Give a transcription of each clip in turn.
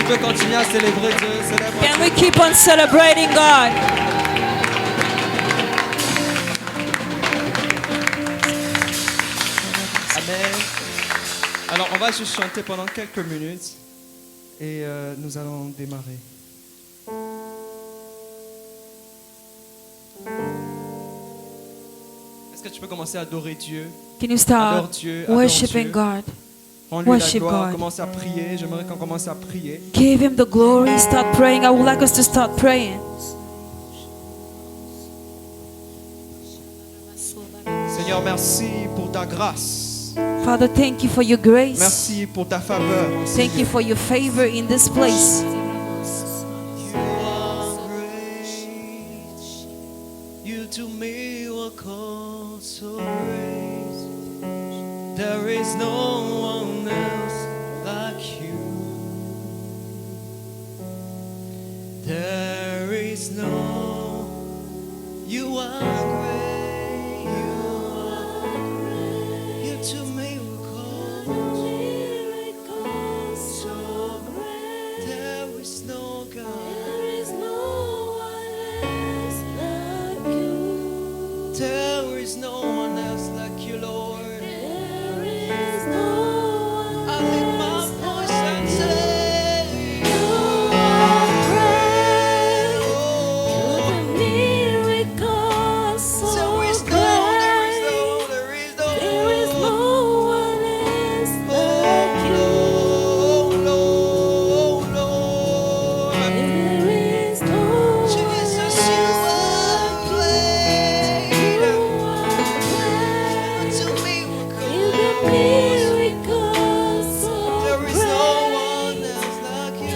peux continuer à célébrer Dieu? Can we keep on celebrating God? Amen. Alors, on va juste chanter pendant quelques minutes et nous allons démarrer. Est-ce que tu peux commencer à adorer Dieu? Can you start Adore Dieu, adore worshiping Dieu. God? Rends-lui la Worship gloire, God. commence à prier. J'aimerais qu'on commence à prier. Give Him the glory. Start praying. I would like us to start praying. Seigneur, merci pour ta grâce. Father, thank you for your grace. Merci pour ta faveur. Thank you for your favor in this place. You are great. You do miracles so great. There is no one else like you. There is no. You are great. You are great. You do miracles so great. There is no God. There is no one else like you, Lord. I lift my voice and say, You are great. Oh, there is no, there is no. Oh, Lord, Lord. Jesus, you are great. To miracles. There is no one else like you.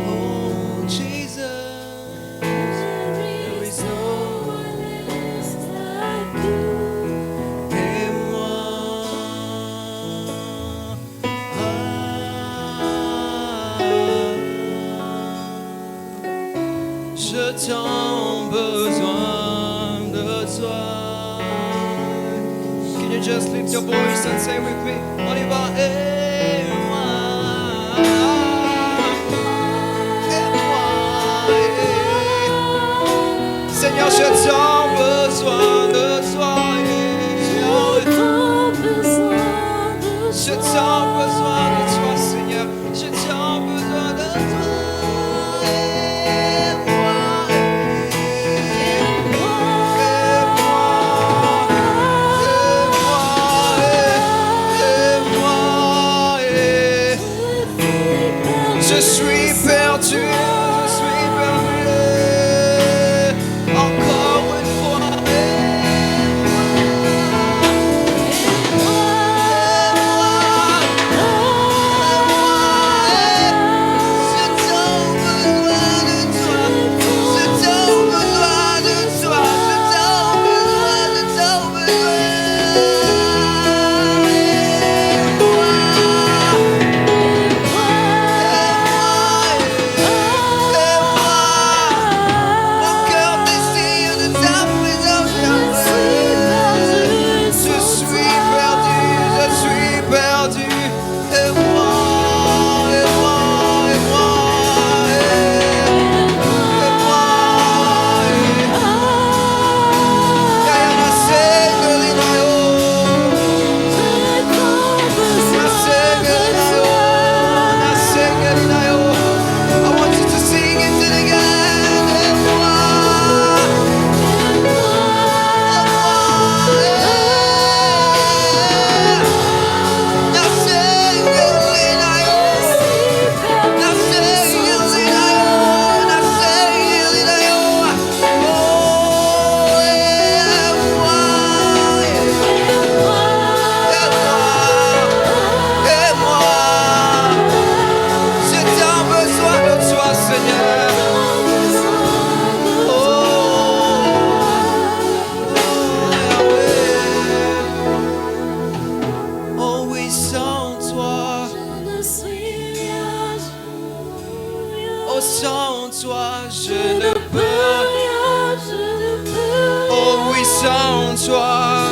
Oh, Jesus. There is no one et moi. Je t'en besoin de toi. Can you just lift your voice and say with me? On y va. Et moi. Et moi. Seigneur, je t'en besoin de toi. Je t'en besoin de toi, Seigneur. Je t'en besoin de toi. Et moi. Je suis perdu, je suis perdu. Encore une fois. sans toi, je ne peux. Oh oui, sans toi.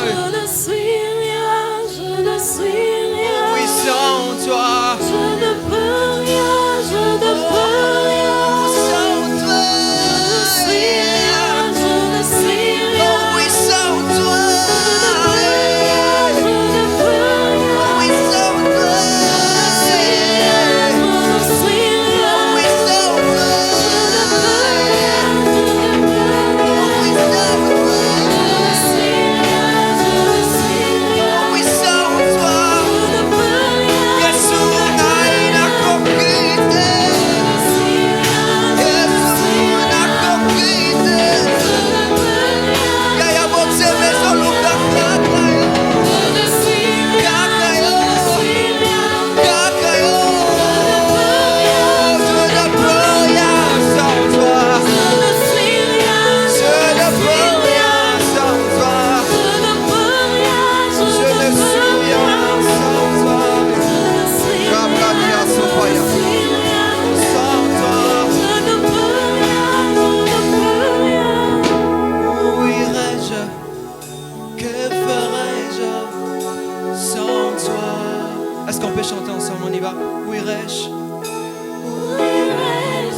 Est-ce qu'on peut chanter ensemble? On y va. Où irais-je?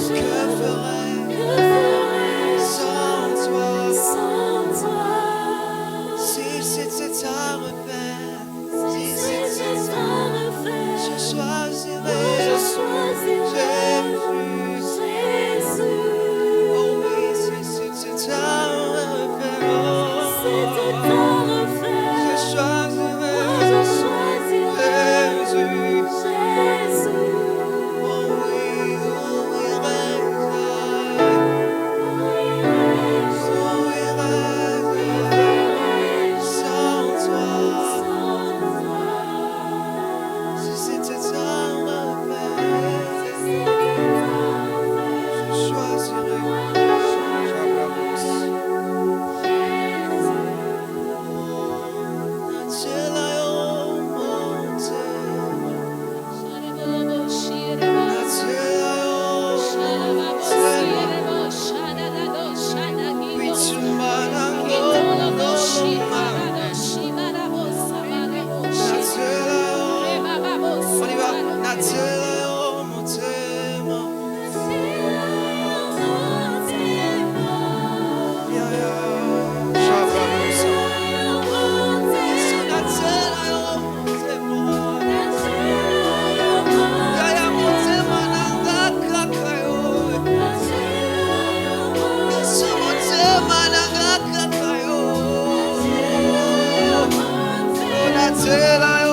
Que ferais-je sans toi? Si c'était à refaire, si c'était à refaire, je choisirais Jésus. Oh oui, si c'était à refaire, je choisirais Jésus. Oh oui, sans toi. Si c'était à refaire, je choisirais until I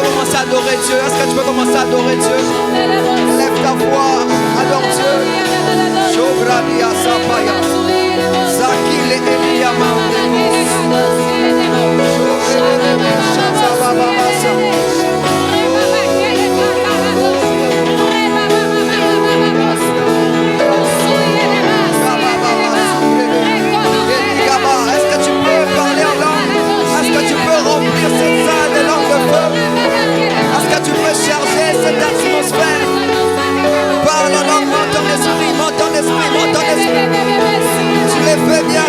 almost adorer Dieu? Est-ce que tu peux commencer à adorer Dieu? Lève ta voix, adore Dieu. Shobradia Sapaya, Zakile Eliama, est-ce que tu peux parler en langue? Est-ce que tu peux remplir cette salle de langue de feu? Est-ce que tu peux charger cette atmosphère? Parle en langue, monte ton esprit, monte ton esprit, monte ton esprit. Tu les fais bien,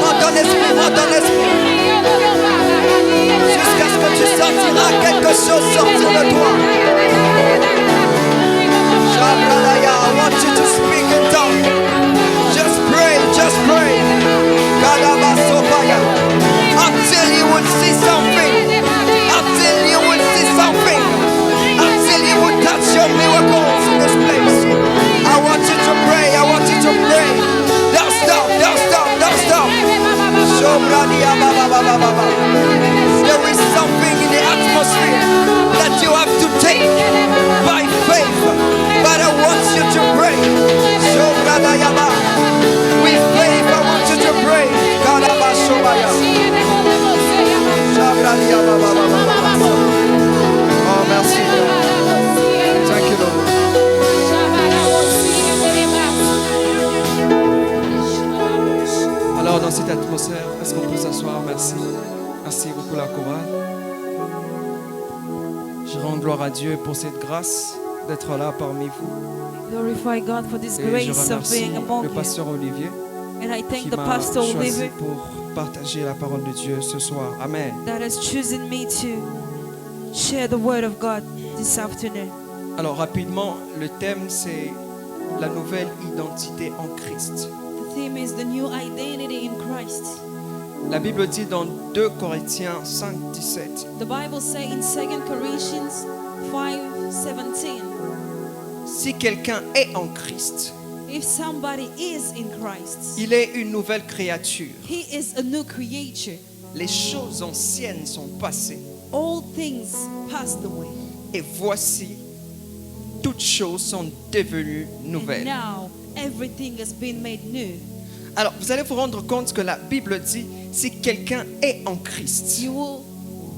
monte ton esprit, monte ton esprit. Jusqu'à ce que tu sentiras quelque chose sortir de toi. Shabralaya, I want you to speak in tongues. Just pray, just pray. Kalabasopaya. Until you will see something. Until you will see something. Until you will touch your miracles in this place. I want you to pray, I want you to pray. Don't stop, don't stop, don't stop. Shobradia baba baba baba. There is something in the atmosphere that you have to take by faith. But I want you to pray. Shobradia baba. With faith I want you to pray. Kalabashobaya. Shobradia baba baba baba. Oh merci. Thank you Lord. Alors dans cette atmosphère, est-ce qu'on peut s'asseoir? Merci. Merci beaucoup la chorale. Je rends gloire à Dieu pour cette grâce d'être là parmi vous. Glorify God for this Et je grace of remercie being among le you. pasteur Olivier And I thank qui the m'a pastor choisi Oliver pour partager la parole de Dieu ce soir. Amen. that has chosen me to share the word of God this afternoon. Alors rapidement, le thème c'est la nouvelle identité en Christ. The theme is the new identity in Christ. La Bible dit dans 2 Corinthiens 5, 17, The Bible says in 2 Corinthians 5:17, si quelqu'un est en Christ, if somebody is in Christ, il est une nouvelle créature. he is a new creature. Les choses anciennes sont passées All things passed away. et voici, toutes choses sont devenues And nouvelles. now everything has been made new. Alors, vous allez vous rendre compte que la Bible dit, si quelqu'un est en Christ, You will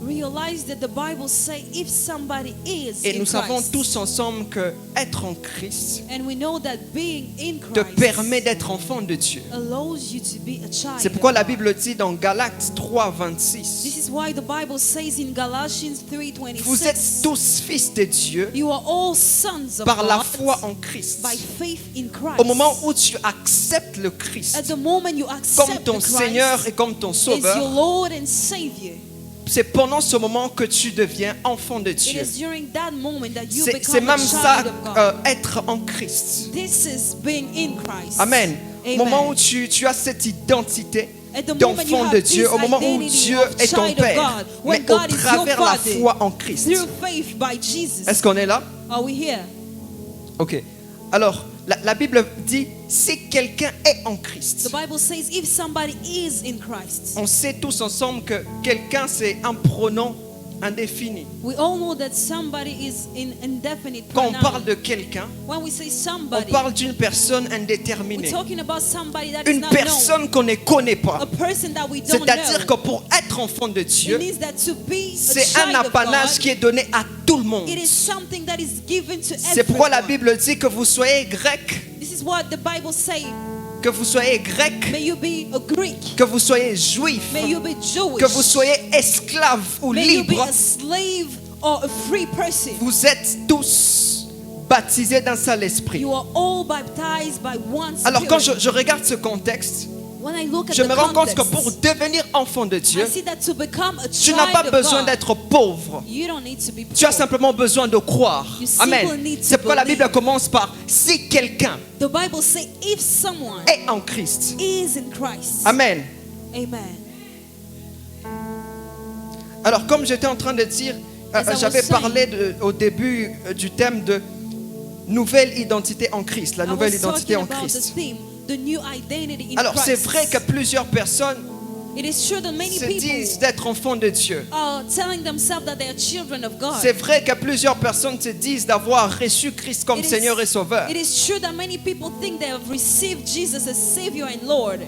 realize that the Bible says if somebody is et in nous savons Christ, tous ensemble que être en Christ and we know that being in te Christ permet d'être enfant de Dieu. allows you to be a child. C'est pourquoi of la God. Bible dit dans Galates 3, This 26, is why the Bible says in Galatians vous êtes 3:26, tous fils de Dieu you are all sons of par la God foi en Christ. by faith in Christ. Au moment où tu acceptes le At Christ the moment you comme accept ton the Christ Seigneur et comme ton as your Sauveur, Lord and Savior, c'est pendant ce moment que tu deviens enfant de it Dieu. is during that moment that you C'est become même a ça, child of God. être en Christ. This is being in Christ. Amen. Au Amen. moment où tu as cette identité At the moment you d'enfant have de this Dieu, au moment où identity Dieu of est ton child of Père, God, when mais au God is your travers la Father, foi en Christ. through faith by Jesus. Est-ce qu'on est là? Are we here? Ok. Alors, la Bible dit, si quelqu'un est en The Christ, Bible says if somebody is in Christ, on sait tous ensemble que quelqu'un c'est un pronom indéfini. we all know that somebody is in indefinite Quand on pronoun. parle de quelqu'un, When we say on somebody, parle d'une personne we're indéterminée. talking about somebody that is Une not known. personne qu'on ne connaît pas. A person that we don't C'est-à-dire que know. pour être enfant de It Dieu, means that to be a c'est un child of apanage God, qui est donné à tout le monde. it is something that is given to C'est pourquoi la everyone. Bible dit que vous soyez grec, This is what the Bible says. que vous soyez grec, May you be a Greek. que vous soyez juif, May you be Jewish. que vous soyez esclave ou May you be libre, a slave or a free person. vous êtes tous baptisés d'un seul esprit. You are all baptized by one Spirit. Alors quand je regarde ce contexte, When I look at je the me rends compte context, que pour devenir enfant de Dieu, I see that to become a tu child n'as pas of besoin God, d'être pauvre. you don't need to be Tu as poor. simplement besoin de croire. You simply Amen. need to C'est pourquoi la believe. Bible commence par si quelqu'un The Bible says if someone est en Christ. is in Christ. Amen. Amen. Alors comme j'étais en train de dire, As I was j'avais saying, parlé au début du thème de nouvelle identité en Christ, la I nouvelle was identité talking en about Christ. the theme, the new identity in Alors c'est Christ. vrai que plusieurs personnes It is true that many se disent people d'être enfants de Dieu. are telling themselves that they are children of God. C'est vrai que plusieurs personnes se disent d'avoir reçu Christ comme It is- Seigneur et Sauveur. It is true that many people think they have received Jesus as Savior and Lord.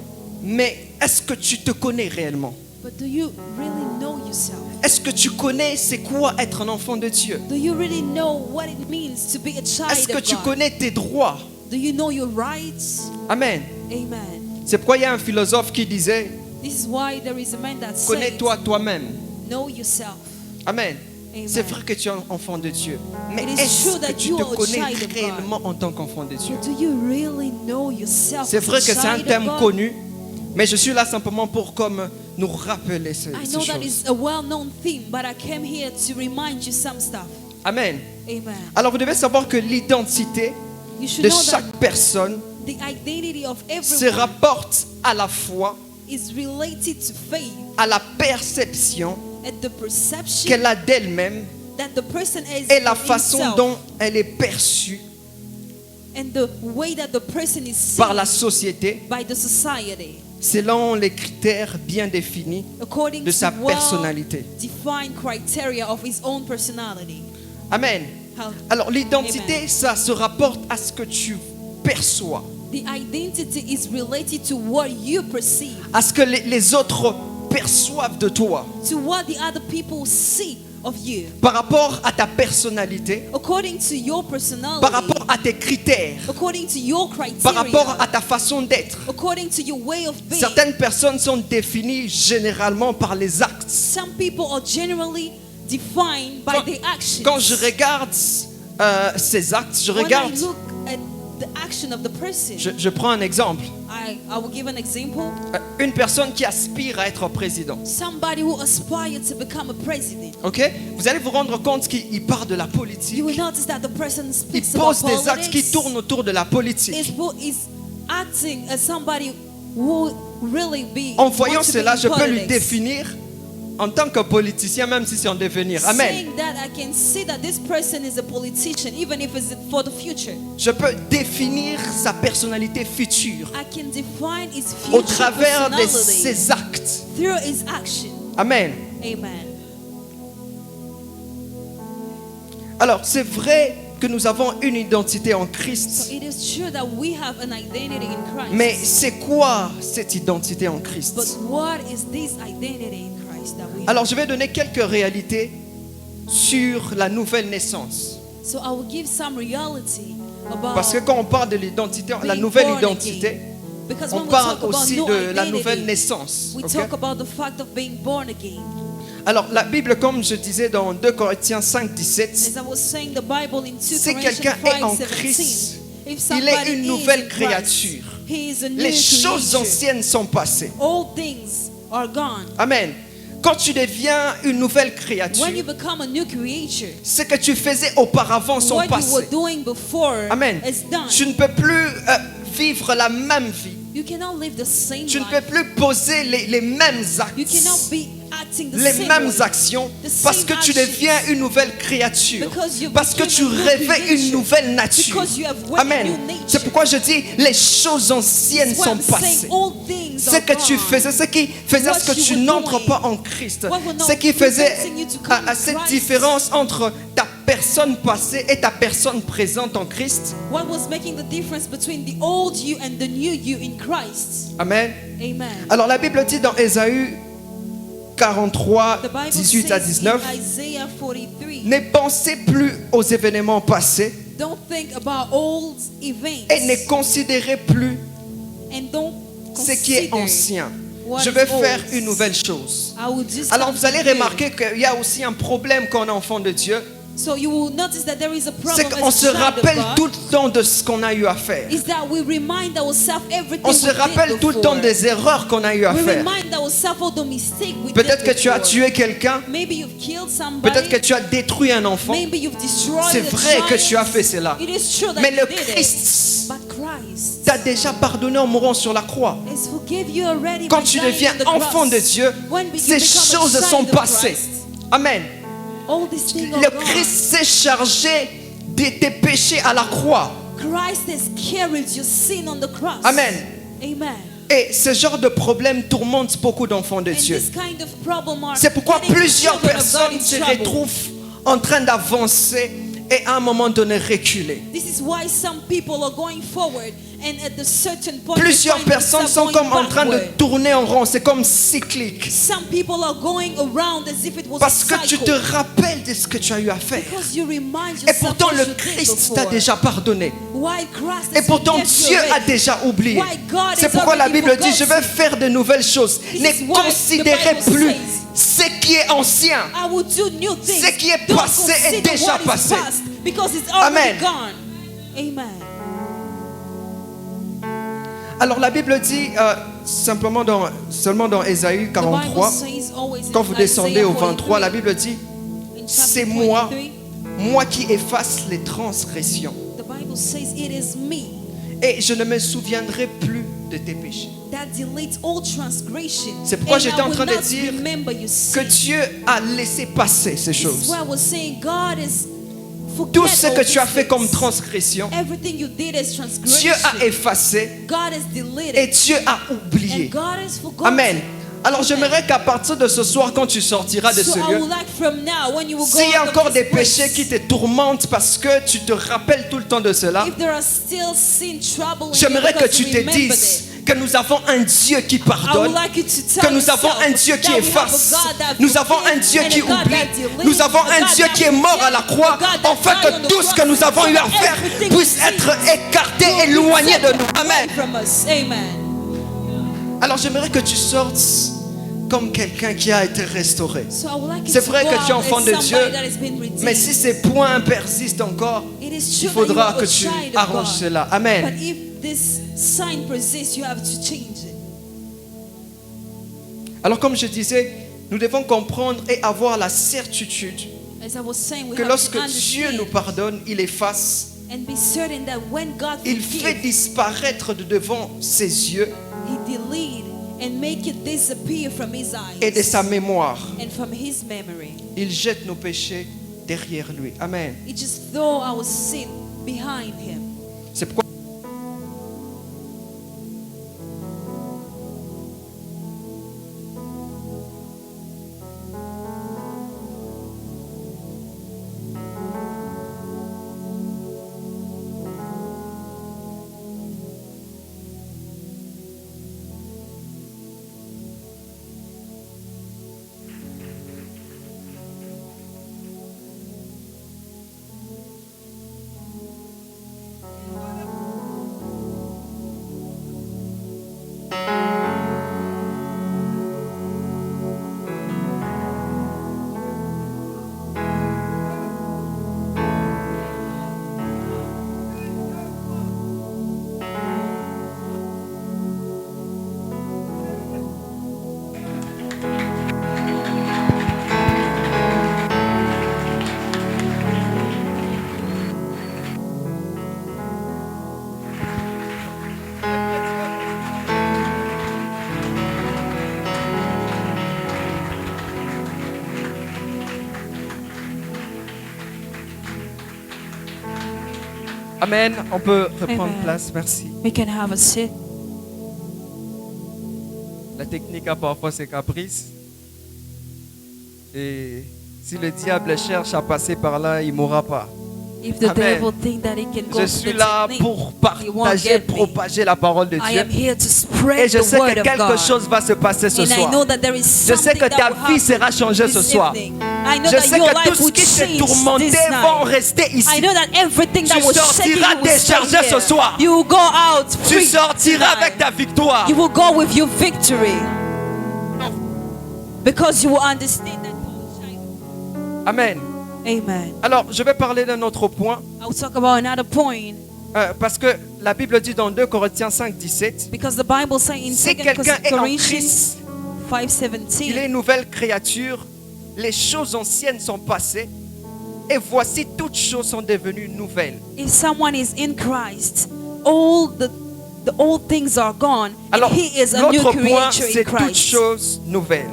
Mais est-ce que tu te connais réellement? But do you really know yourself? Est-ce que tu connais c'est quoi être un enfant de Dieu? Do you really know what it means to be a child Est-ce que of tu God? connais tes droits? Do you know your rights? Amen. Amen. C'est pourquoi il y a un philosophe qui disait, This is why there is a man that says, connais-toi toi-même. know yourself. Amen. Amen. C'est vrai que tu es un enfant de Dieu. Mais It is est-ce true que that tu you te are a connais child of God. réellement en tant qu'enfant de Dieu? But do you really know yourself? C'est as vrai a que c'est un child of thème God? connu, mais je suis là simplement pour comme nous rappeler ces I know that choses. is a well-known theme, but I came here to remind you some stuff. Amen. Amen. Alors vous devez savoir que l'identité You should de know that chaque personne the identity of se everyone rapporte à la foi, is related to faith à la perception and the perception qu'elle a d'elle-même that the person has et la of façon himself, dont elle est perçue and the way that the person is seen par la société by the society selon les critères bien définis according de to sa personnalité. well-defined criteria of his own personality. Amen. How- Alors l'identité, Amen. ça se rapporte à ce que tu perçois, The identity is related to what you perceive, à ce que les autres perçoivent de toi, to what the other people see of you, par rapport à ta personnalité, according to your personality, par rapport à tes critères, according to your criteria, par rapport à ta façon d'être. according to your way of being. Certaines personnes sont définies généralement par les actes. Some people are generally defined by Quand, their actions. quand je regarde ces actes, je When I regarde look at the action of the person. Je prends un exemple. I will give an example. Une personne qui aspire à être président. Somebody who aspires to become a president. Ok? Vous allez vous rendre compte qu'il part de la politique. You will notice that the person Il speaks about pose des actes qui politics. tournent autour de la politique. Is acting as somebody who really be. En voyant wants to be cela, in je peux lui politics. définir en tant que politicien, même si c'est en devenir. Amen. Saying that, I can see that this person is a politician, even if it's for the future. Je peux définir sa personnalité future I can define his au future travers de personality ses actes. through his action. Amen. Amen. Alors, c'est vrai que nous avons une identité en So Christ. it is true that we have an identity in Christ. Mais c'est quoi cette identité en But Christ? what is this identity in Christ that we have? Alors, je vais donner quelques réalités sur la nouvelle naissance. So I will give some reality about Parce que quand on parle de l'identité, la being nouvelle born identité, again. Because on when we parle talk about aussi new de la identity, nouvelle naissance. we Ok? talk about the fact of being born again. Alors, la Bible, comme je disais dans 2 Corinthiens 5, 17, As I was saying, the Bible in 2 si Corinthians quelqu'un est en 5:17, Christ, if il somebody est une is nouvelle in Christ, créature. he is a new Les choses creature. anciennes sont passées. All things are gone. Amen. Quand tu deviens une nouvelle When you créature, become a new creature, ce que tu faisais auparavant sont what you were passés. doing before Amen. is done. Tu ne peux plus vivre la même vie. You cannot live the same Tu ne life. peux plus poser les mêmes You actes, cannot be acting the les same mêmes way. actions, The parce same que tu actions. deviens une nouvelle créature, Because you parce que became tu a new revêts une creature. nouvelle nature. Because you have won a Amen. new nature. C'est pourquoi je dis, les choses anciennes That's why sont I'm saying passées. all things Ce are que tu gone. faisais, ce qui faisait What ce que you tu were n'entres doing. pas en Christ, What will not ce qui faisait preventing you to come à in cette Christ. différence entre ta personne passée et ta personne présente en Christ. What was making the difference between the old you and the new you in Christ? Amen. Amen. Alors la Bible dit dans Ésaü 43, The Bible 18 à says 19, in Isaiah 43, ne pensez plus aux événements passés don't think about old events et ne considérez plus and don't ce qui est consider ancien. what Je is vais faire old. une nouvelle chose. I will do Alors vous allez something new. remarquer qu'il y a aussi un problème quand on est enfant de Dieu. So you will notice that there is a C'est problem qu'on as se a child rappelle of God, tout le temps de ce qu'on a eu à faire. is that we remind ourselves everything On se we did rappelle tout le temps before. des erreurs qu'on a eu à We faire. remind ourselves of the mistake we Peut-être que did tu as before. tué quelqu'un. Maybe you've killed somebody. Peut-être que tu as détruit un enfant. Maybe you've destroyed C'est a vrai que child. tu as fait cela. It is true that Mais you le did it. Christ But Christ t'a déjà pardonné en mourant sur la croix. has forgive you already Quand by tu dying deviens on the enfant cross. de Dieu, When you ces become a choses child sont of passées. Christ, Amen. all these things are Le gone. Christ s'est chargé de tes péchés à la croix. Christ has carried your sin on the cross. Amen. Amen. Et ce genre de problème tourmente beaucoup d'enfants de And Dieu. this kind of problem are C'est pourquoi getting plusieurs children of God personnes in se trouble. retrouvent en train d'avancer et à un moment donné reculer. This is why some people are going forward and at a certain point Plusieurs they find personnes themselves sont going comme en train de backward. tourner en rond, c'est comme cyclique. Some people are going around as if it was Parce a que tu cycle. te rappelles de ce que tu as eu à faire. Because you remind Et yourself pourtant what le you did Christ t'a before. déjà pardonné. Why Christ Et has pourtant forgiven you Dieu a already. déjà oublié. Why God C'est has pourquoi la already Bible dit, je forgotten. vais faire de nouvelles choses. This Ne is why the considérez Bible plus says, ce qui est ancien. I will do new things. Ce qui est Don't passé est consider déjà what is passé. past, because it's already Amen. gone. Amen. Alors la Bible dit seulement dans Ésaü The 43, Bible says always in quand vous descendez Isaiah au 23, la 43, Bible dit, in chapter c'est moi, 23, moi qui efface les transgressions. the Bible says it is me Et je ne me souviendrai plus de tes péchés. that deletes all transgression. C'est pourquoi And j'étais I en will train de not dire remember your Que sin. Dieu a laissé passer ces This is choses. why I was saying God is Tout ce que tu as fait comme transgression, everything you did as Dieu transgression. a effacé God has deleted et Dieu a oublié. and God has forgotten. Amen. Alors j'aimerais qu'à partir de ce soir, quand tu sortiras de So ce I lieu, would like from now, when you will go s'il y a out of encore this des péchés place, qui te tourmentent parce que tu te rappelles tout le temps de cela, if there are still sin trouble in you j'aimerais que because tu you te remember dises them, que nous avons un Dieu qui I would pardonne, like you to tell que nous avons yourself un Dieu qui that we have a efface, God that nous avons un forgives Dieu and qui a God oublie, that delivers, nous avons a un God Dieu that qui est mort à la forgives, croix, a God that afin died on que the tout ce que cross, nous avons eu à so faire everything puisse we être sin écarté, will be éloigné de taken nous. away Amen. from us. Amen. Alors j'aimerais que tu sortes comme quelqu'un qui a été restauré. So I would like you C'est to vrai go que tu es out enfant as de somebody Dieu, that has been redeemed. mais si ces points persistent encore, It is il true faudra that you are que a tu child of arranges God. cela. But Amen. if this sign persists, you have to change it. Alors comme je disais, nous devons comprendre et avoir la certitude As I was saying, we que have lorsque to Dieu understand nous pardonne, il efface, and be certain that when God il fait forgives, disparaître de devant ses yeux He delete and make it disappear from His eyes et de sa mémoire. and from His memory. Il jette nos péchés derrière lui. Amen. He just throw our sin behind Him. C'est pourquoi Amen. On peut reprendre Amen. place. Merci. We can have a sit. La technique a parfois ses caprices. Et si le diable cherche à passer par là, il ne mourra pas. If the Amen. devil think that he can go Je to suis the là technique, pour he won't partager, get me. propager la parole de I Dieu. am here to Et spread je the sais word que of quelque God. chose va se passer ce And I soir. know that there is Je sais something que that ta will vie sera happen changée ce this soir. evening. I know Je that sais your que tout life ce will qui t'est change tourmenté this vont night. rester I ici. know that everything that Tu was shaking sortiras you will stay déchargé ce here. soir. You will go out Tu free sortiras tonight. avec ta victoire. You will go with your victory. Because you will understand that you will shine. Amen. Amen. Alors, je vais parler d'un autre point. I will talk about another point. Parce que la Bible dit dans 2 Corinthiens 5, 17, Because the Bible says in si 2 quelqu'un est en Corinthians Christ, il est 5:17, une nouvelle créature, les choses anciennes sont passées, et voici toutes choses sont devenues nouvelles. if someone is in Christ, all the old things are gone, Alors, and he is a new l'autre point, creature c'est in toutes Christ. choses nouvelles.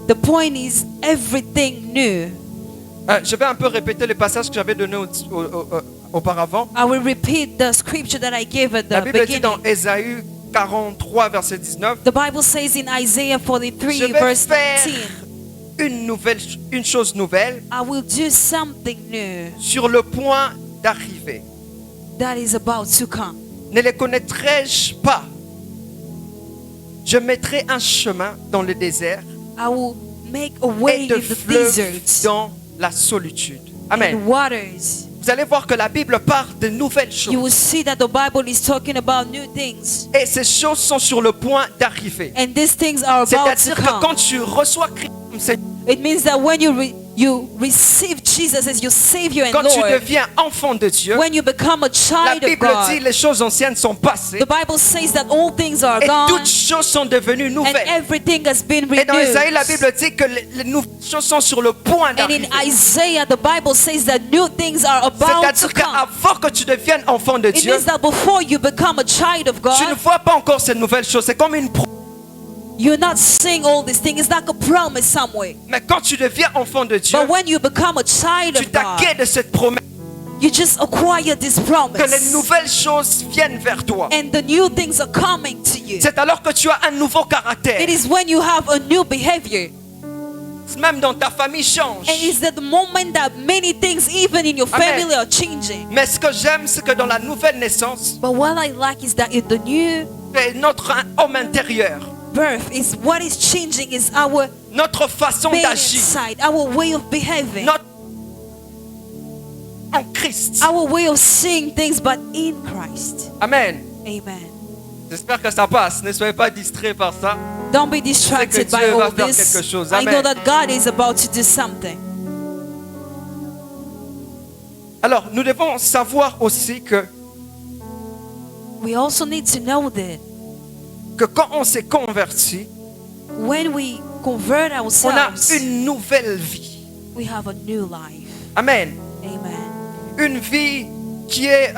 The point is everything new. Je vais un peu répéter le passage que j'avais donné auparavant. I will repeat the scripture that I gave at La the Bible dit dans beginning. Ésaïe 43, verset 19, The Bible says in Isaiah je 43, vais verse faire 19, une chose nouvelle I will do something new sur le point d'arriver. that is about to come. Ne les connaîtrai-je pas? Je mettrai un chemin dans le désert I will make a way et de in the fleuves desert dans la solitude. Amen. and waters. Vous allez voir que la Bible parle de nouvelles You choses. will see that the Bible is talking about new things. Et ces choses sont sur le point d'arriver. And these things are about to C'est-à-dire que come. quand tu reçois Christ comme Seigneur, It means that when you receive Jesus as your Savior and quand tu Lord, deviens enfant de Dieu, when you become a la child of Bible dit God, les choses anciennes sont passées the Bible says that all things are et gone toutes choses sont devenues and nouvelles. everything has been Et dans Isaïe, la renewed. Bible dit que les nouvelles choses sont sur le point And in d'arriver. Isaiah, the Bible says that new things are about to C'est-à-dire come. qu'avant que tu deviennes enfant de It Dieu, means that before you become a child of tu ne God, vois pas encore ces nouvelles choses. C'est comme une promesse. you're not seeing all these things. It's like a promise somewhere. Mais quand tu deviens enfant de Dieu, But when you become a child tu of God, t'acquiers de cette promesse you just acquire this que les promise. nouvelles choses viennent vers toi. And the new things are coming to you. C'est alors que tu as un nouveau caractère. It is when you have a new behavior. Même dans ta famille change. And it's at the moment that many things, even in your Amen. family, are changing. Mais ce que j'aime, c'est que dans la nouvelle naissance, But what I like is that in the new c'est notre homme intérieur, birth is what is changing is our notre façon being d'agir, inside, our way of behaving, notre en Christ. our way of seeing things, but in Christ. Amen. Amen. J'espère que ça passe. Ne soyez pas distraits par ça. Don't be distracted by Dieu va all faire this. quelque chose. I know Amen. that God is about to do something. Alors, nous devons savoir aussi We also need to know that que quand on s'est converti, when we convert on a ourselves, une nouvelle vie. we have a new life. Amen. Amen. Une vie qui est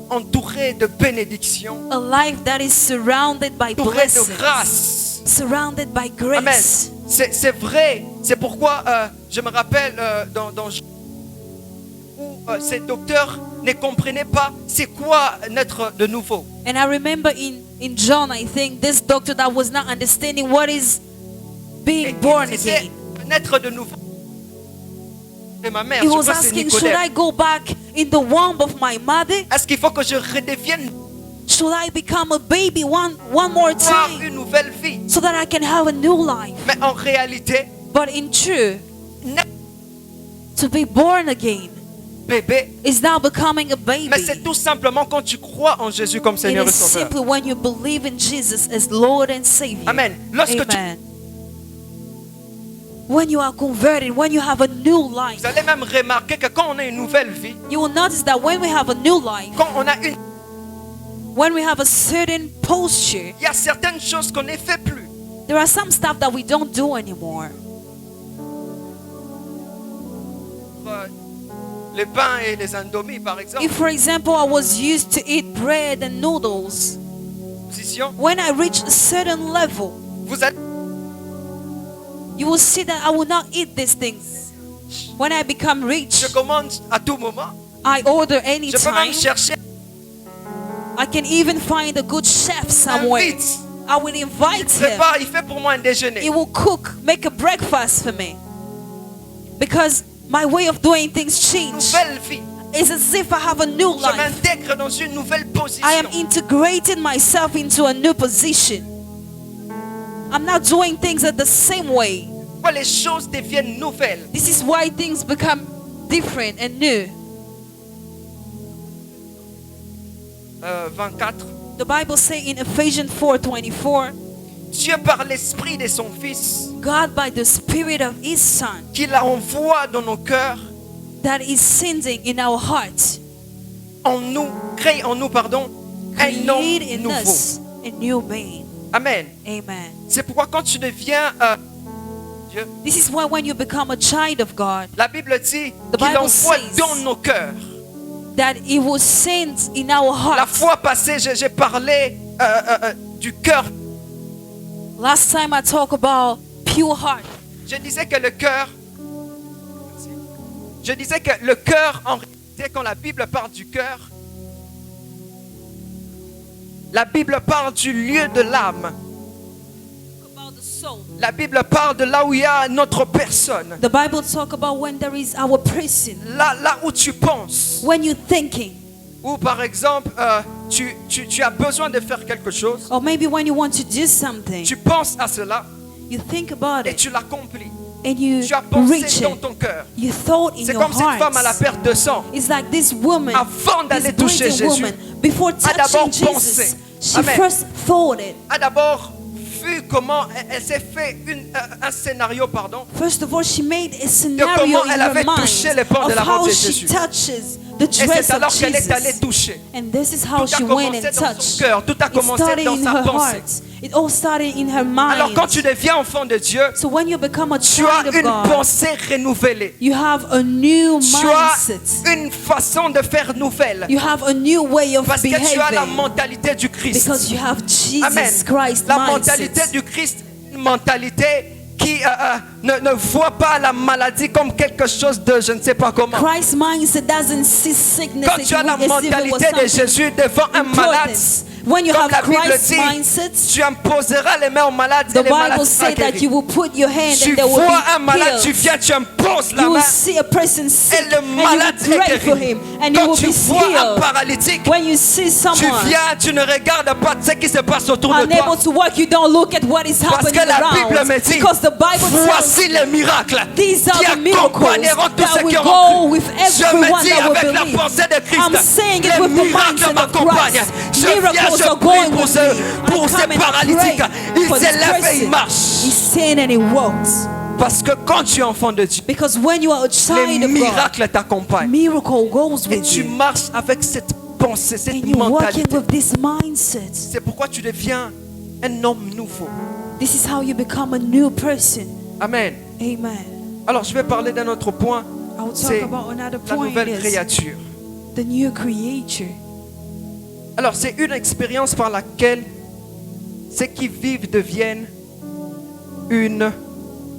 entourée de bénédictions, A life that is surrounded by entourée de blessings, grâce. surrounded by Amen. grace. C'est vrai. C'est pourquoi je me rappelle dans où ces docteurs ne comprenaient pas c'est quoi naître de nouveau. And I remember in John, I think, this doctor that was not understanding what is Et being il born disait, again. naître de nouveau. Et ma mère, He je was crois que c'est asking, should Nicodème. I go back in the womb of my mother? Est-ce qu'il faut que je redevienne Should I become a baby one more avoir time une nouvelle vie? so that I can have a new life? Mais en réalité, But in truth, naître to be born again bébé, is now becoming a baby. mais c'est tout simplement quand tu crois en Jésus comme It Seigneur et is Sauveur. simply when you believe in Jesus as Lord and Savior. Amen. Lorsque tu, Amen. When you are converted, when you have a new life, vous allez même remarquer que quand on a une nouvelle vie, you will notice that when we have a new life, quand on a une, when we have a certain posture, il y a certaines choses qu'on ne fait plus. there are some stuff that we don't do anymore. Les pains et les indomies, par exemple. If, for example, I was used to eat bread and noodles, Position, when I reach a certain level, vous allez you will see that I will not eat these things. When I become rich, je commande à tout moment. I order Je peux anytime. même chercher I can even find a good chef somewhere. invite. I will invite him. Prépare, il fait pour moi un déjeuner. He will cook, make a breakfast for me. Because my way of doing things changed. Nouvelle vie. It's as if I have a new Je life. m'intègre dans une nouvelle position. I am integrating myself into a new position. I'm not doing things at the same way. Pourquoi les choses deviennent nouvelles? This is why things become different and new. 24. The Bible says in Ephesians 4:24, Dieu par l'esprit de son Fils, God by the Spirit of His Son qu'il envoie dans nos cœurs, that is sending in our hearts, crée en nous, pardon, un homme create in nouveau. us a new being. Amen. Amen. C'est pourquoi quand tu deviens Dieu, This is why when you become a child of God, la Bible dit The qu'il Bible envoie says dans nos cœurs. that He will send in our La hearts. fois passée, j'ai parlé du cœur. Last time I talked about pure heart. Je disais que le cœur, en réalité, quand la Bible parle du cœur, la Bible parle du lieu de l'âme. About the soul. La Bible parle de là où il y a notre personne. The Bible talk about when there is our person, Là où tu penses. when you're thinking, Ou par exemple, tu as besoin de faire quelque chose. or maybe when you want to do something, Tu penses à cela you think about et it tu l'accomplis. and you Tu as pensé reach dans it. ton cœur. You thought in C'est your comme cette femme à la heart. perte de sang. It's like this woman, Avant d'aller this toucher bleeding Jésus, woman, before a d'abord touching pensé. Jesus, she Amen. first thought it. A d'abord vu comment elle s'est fait un scénario, pardon, First of all, she made a scenario comment in elle her avait touché les mind bords de of la robe how de she Jésus. touches the Et dress c'est alors of qu'elle est allée Jesus. toucher. And this is how Tout a she went commencé and dans son touched. cœur, tout a It commencé started dans in sa her pensée. heart. It all started in her Alors quand mind. tu deviens enfant de Dieu, So when you become a tu as child of une God, pensée renouvelée. you have a new Tu as mindset. une façon de faire nouvelle. You have a new way of Parce que tu as la behaving mentalité du Christ. because you have Amen. Jesus Christ La mentalité mindset. du Christ, une mentalité qui ne voit pas la maladie comme quelque chose de je ne sais pas comment. Christ's mindset doesn't see sickness Quand tu as la as if it was mentalité de something Jésus devant un malade, important. When you comme have la Bible Christ's dit, mindset, tu imposeras les mains aux malades the et les malades Bible seront says that guéris. you will put your hand Tu and they will vois un be malade, tu healed. viens, tu imposes la You main will see a person sick et le and you malade will est pray for guéri. him and you Quand will tu be vois un healed. paralytique, When you see tu someone viens, tu ne regardes pas ce qui se passe autour de unable toi. to walk, you don't look at what is Parce happening que la Bible around. me dit, Because the Bible tells voici les miracles these are qui the miracles accompagneront tous that ceux qui will auront go cru. with Je me everyone dis that will avec la believe. pensée de Christ, I'm saying it les with the miracles mindset of m'accompagnent. Christ. Je viens, devils je are prie going pour, with me. pour I ces come and I paralytiques. pray Ils for this s'élèvent et ils person. marchent. He stand and he walks. Parce que quand tu es enfant de Dieu, Because when you are a les child of God, miracles t'accompagnent. miracle goes Et with tu you. marches avec cette pensée, cette And you're walking mentalité. with this mindset. C'est pourquoi tu deviens un homme nouveau. This is how you become a new person. Amen. Amen. Alors je vais parler d'un autre point. I will C'est talk about another la point nouvelle is créature. the new creature. Alors c'est une expérience par laquelle ceux qui vivent deviennent une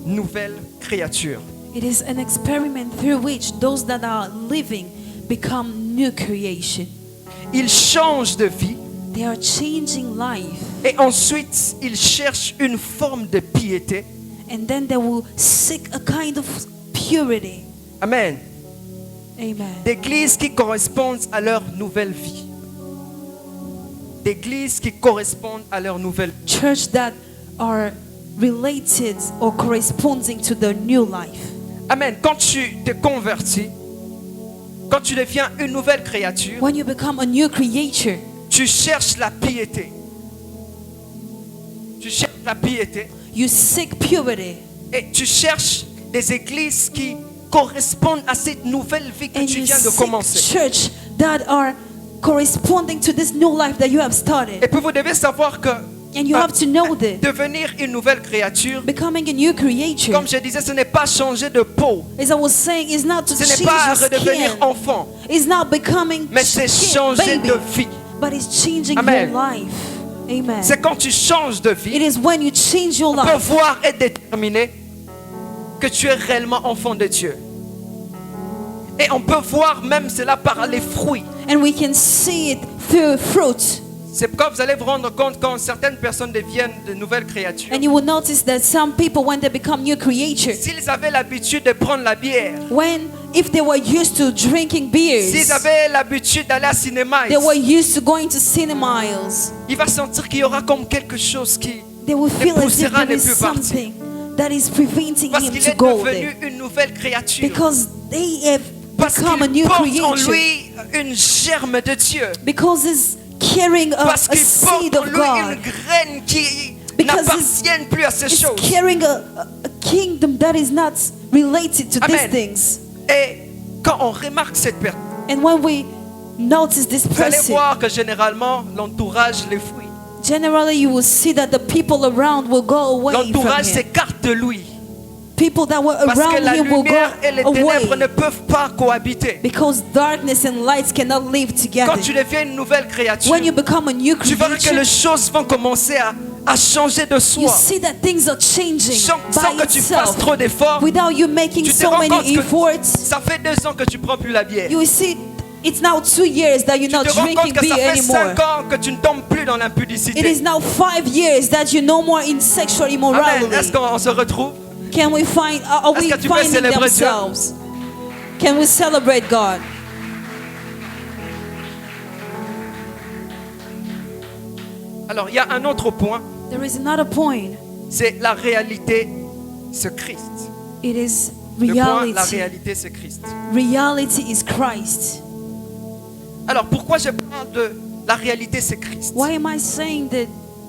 nouvelle créature. It is an experiment through which those that are living become new creation. Ils changent de vie They are changing life, et ensuite ils cherchent une forme de piété. and then they will seek a kind of purity. Amen. Amen. D'églises qui correspondent à leur nouvelle vie. D'églises qui correspondent à leur nouvelle vie. Church that are related or corresponding to their new life. Amen. Quand tu te convertis, quand tu deviens une nouvelle créature, When you become a new creature, tu cherches la piété. Tu cherches la piété you seek purity, et tu cherches des églises qui correspondent à cette nouvelle vie que and tu you viens de seek commencer. church that are corresponding to this new life that you have started. Et puis vous devez savoir que And you have to know that devenir une nouvelle créature, becoming a new creature, comme je disais, ce n'est pas changer de peau. as I was saying, is not to Ce n'est change pas your redevenir skin. enfant, It's not becoming mais c'est changer baby, de vie. but it's changing Amen. your life. Amen. C'est quand tu changes de It vie, is when you change your on peut life voir et déterminer que tu es réellement enfant de Dieu. Et on peut voir même cela par les fruits. and we can see it through fruit. C'est quand vous allez vous rendre compte quand certaines personnes deviennent de nouvelles créatures. And you will notice that some people, when they become new creatures, S'ils avaient l'habitude de prendre la bière, if they were used to drinking beers, s'ils avaient l'habitude d'aller au cinéma, they were used to going to cinemas, il va sentir qu'il y aura comme quelque chose qui... they will feel as if poussera there ne is plus partir. something that is preventing Parce him qu'il to est go devenu there. une nouvelle créature. Because they have Parce become a qu'il new porte en creature. lui une germe de Dieu. Because he's carrying Parce a qu'il porte seed en of lui une God. graine qui Because n'appartient plus à ces He's choses. carrying a kingdom that is not related to these Amen. things. Et quand on remarque cette personne, And when we notice this vous allez person, voir que généralement l'entourage les fuit. generally you will see that the people around will go away from L'entourage him. s'écarte de lui. People that were Parce que around la him will lumière et les go ténèbres ne away. peuvent pas cohabiter. Because darkness and light cannot live together. Quand tu deviens une nouvelle créature, When you become a new tu verras que creature, les choses vont commencer à changer de you soi. see that things are changing Sans by que tu fasses itself. trop d'efforts, Without you making tu te so rends many compte que efforts, ça fait 2 ans que tu prends plus la bière. you will see it's now 2 years that you're Tu not te rends compte drinking que ça beer fait anymore. 5 ans que tu ne tombes plus dans It is l'impudicité. now 5 years that you're no more in sexual Amen. immorality. Est-ce qu'on se retrouve? Can we find, are Est-ce we que tu peux finding célébrer Dieu? themselves? Can we celebrate God? Alors, il y a un autre point, There is another point. c'est la réalité, c'est Christ. It is Le point, la reality. réalité, c'est Christ. Reality is Christ. Alors, pourquoi je parle de la réalité, c'est Christ? Why am I saying that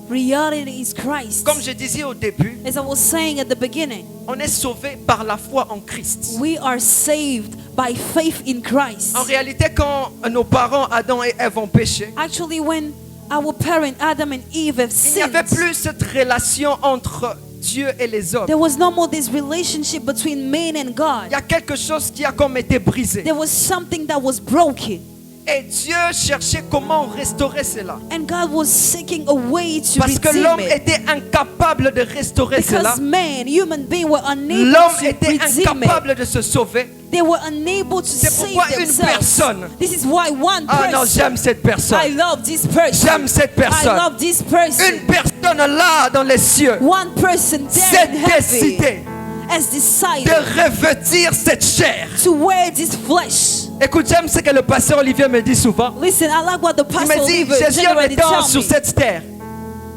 reality is Christ? Comme je disais au début, As I was saying at the beginning, on est sauvé par la foi en Christ. we are saved by faith in Christ. En réalité, quand nos parents Adam et Ève ont péché, Actually, when our parent Adam and Eve have il n'y avait sinned, plus cette relation entre Dieu et les hommes. there was no more this relationship between man and God. Il y a quelque chose qui a comme été brisé. There was something that was broken. Et Dieu cherchait comment restaurer cela. And God was seeking a way to Parce que redeem l'homme it. était incapable de restaurer cela. Because man, human being, were unable L'homme to était redeem it. incapable de se sauver. They were unable to C'est save pourquoi une themselves. personne. This is why one Ah non, person. j'aime cette I personne. love this person. J'aime cette I personne. love this person. Une personne là dans les cieux One person there s'est in heaven décidé has decided de revêtir cette chair. to wear this flesh. Écoute, j'aime ce que le pasteur Olivier me dit souvent. Listen, I like what the Il pastor me dit, Oliver Jésus en generally étant tell sur me. cette terre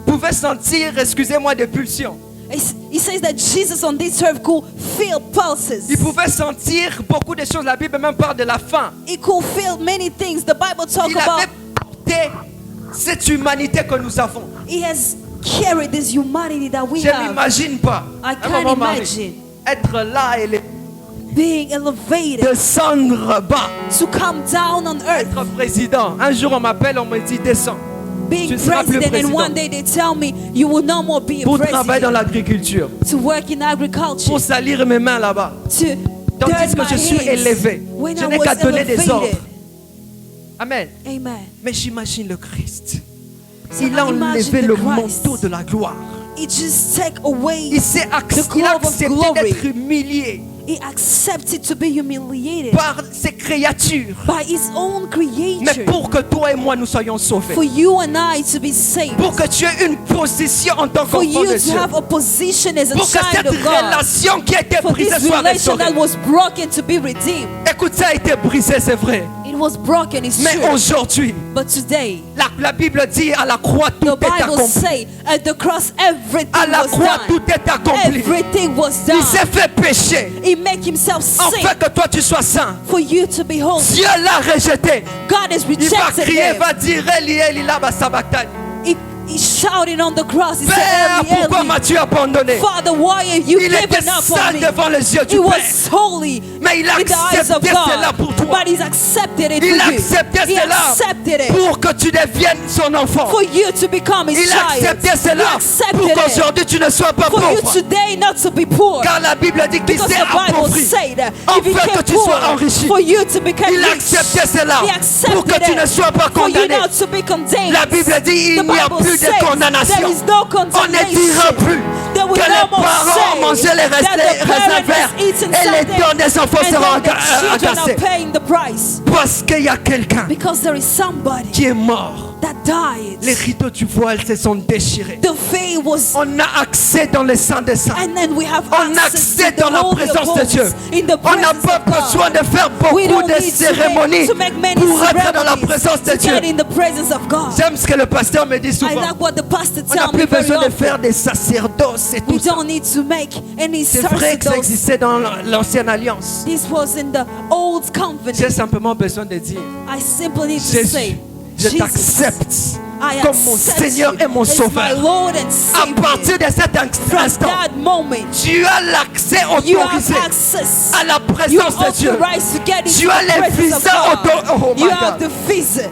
pouvait sentir, excusez-moi, des pulsions. He says that Jesus on this earth could feel pulses. Il pouvait sentir beaucoup de choses. La Bible même parle de la faim. He could feel many things. The Bible talk Il about avait porté cette humanité que nous avons. He has carried this humanity that we Je have. n'imagine pas. I Hein, can't maman Marie, imagine être là et being elevated descendre bas. to come down on earth, Être président. Un jour on m'appelle, on me dit descends being tu seras plus president, and président. one day they tell me you will no more be a pour travailler dans president, l'agriculture. to work in agriculture, Pour salir mes mains là-bas. to Tandis dirt que my je suis hands. élevé. When Je I n'ai qu'à was donner des elevated. ordres. Amen. Amen. Mais j'imagine le Christ. So Il a I imagine enlevé the le Christ. manteau de la gloire. It just take away Il a the globe of accepté glory. d'être humilié He accepted to be humiliated par ses créatures. by his own Mais creature pour que toi et moi nous soyons sauvés. for you and I to be saved, Pour que tu aies une position en tant for qu'enfant you de to Dieu. have a position as a Pour que child cette of God, relation qui a été for brisée this soit relation that restaurée. was broken to be redeemed. Écoute, ça a été brisé, c'est vrai. It was broken, it's Mais true. aujourd'hui, But today, la Bible dit à la croix tout the est Bible accompli. say at the cross everything À la was croix done. tout est accompli. Everything was Il done. s'est fait pécher He make himself afin sick que toi tu sois saint. for you to be holy. Dieu l'a rejeté. God has Il va rejected crier, him. va dire Eli Eli lama sabachthani. He shouted on the cross. He Père, said, pourquoi Eli, m'as-tu abandonné? Father, why have you Il était given up on sale me? devant les yeux He du Père. was holy Mais il a in the eyes of accepté cela pour God, toi. but he's accepted it Il a for you. accepté He cela accepted it pour que tu deviennes son enfant. for you to become his Il a child. accepté He cela pour accepted it qu'aujourd'hui tu ne sois pas for you pauvre. today not to be poor. Car la Bible dit qu'il Because s'est the Bible appauvri said that afin if he que became tu poor, sois enrichi. for you to become Il a rich, accepté cela he accepted pour que tu ne it sois pas for you condamné. not to be condemned. La Bible dit il The n'y a Bible plus says de condamnation. there is no On ne condemnation. dira plus There will que no les more parents ont mangé say les that the raisins parent verts has eaten et les something dents des enfants and seront then the children are agacées. paying the price. Parce qu'il y a quelqu'un Because there is somebody qui est mort. that died. Les rideaux du voile se sont déchirés. The veil was, On a accès dans le sang des saints. and then we have On a access accès to the dans la Holy présence de of Dieu. Holies, in the On n'a presence pas of God. besoin de faire We beaucoup don't de need cérémonies to make many pour être dans la ceremonies présence de to Dieu. get in the presence of God. J'aime ce que le pasteur me dit I souvent. like what the pastor On n'a tell me plus very besoin de often. faire des sacerdoces et We tout ça. don't need to make any C'est vrai que ça sacerdotes. existait dans l'ancienne alliance. This was in the old J'ai covenant. simplement besoin de dire, I simply need to Jésus, say, je Jesus, t'accepte I comme mon accept Seigneur you et mon as my Sauveur. Lord and À Savior. partir de cet From instant, that moment, tu as l'accès you have autorisé access. à la You présence are de Dieu. authorized to get into Tu as the les presence of visas God. oh my You have God. the visa.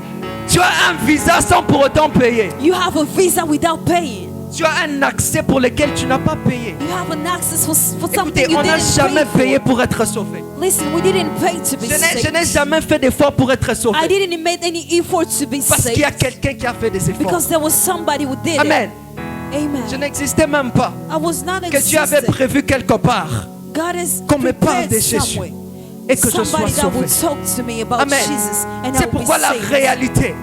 Tu as un visa sans pour autant payer. You have a visa without paying. Tu as un accès pour lequel tu n'as pas payé. You have an access for Écoutez, something you on n'a didn't jamais pay payé for. pour être sauvé. Listen, we didn't pay to be Je saved. n'ai jamais fait d'effort pour être I sauvé. didn't make any effort to be Parce qu'il y a saved quelqu'un qui a fait des efforts. because there was somebody who did Amen. it. Amen. Je n'existais même pas. I was not Que Dieu avait existent. prévu quelque part God has qu'on me parle prepared de Jésus somewhere. et que je sois Somebody that sauvé. will talk to me about Amen. Jesus and I C'est will be pourquoi la saved. réalité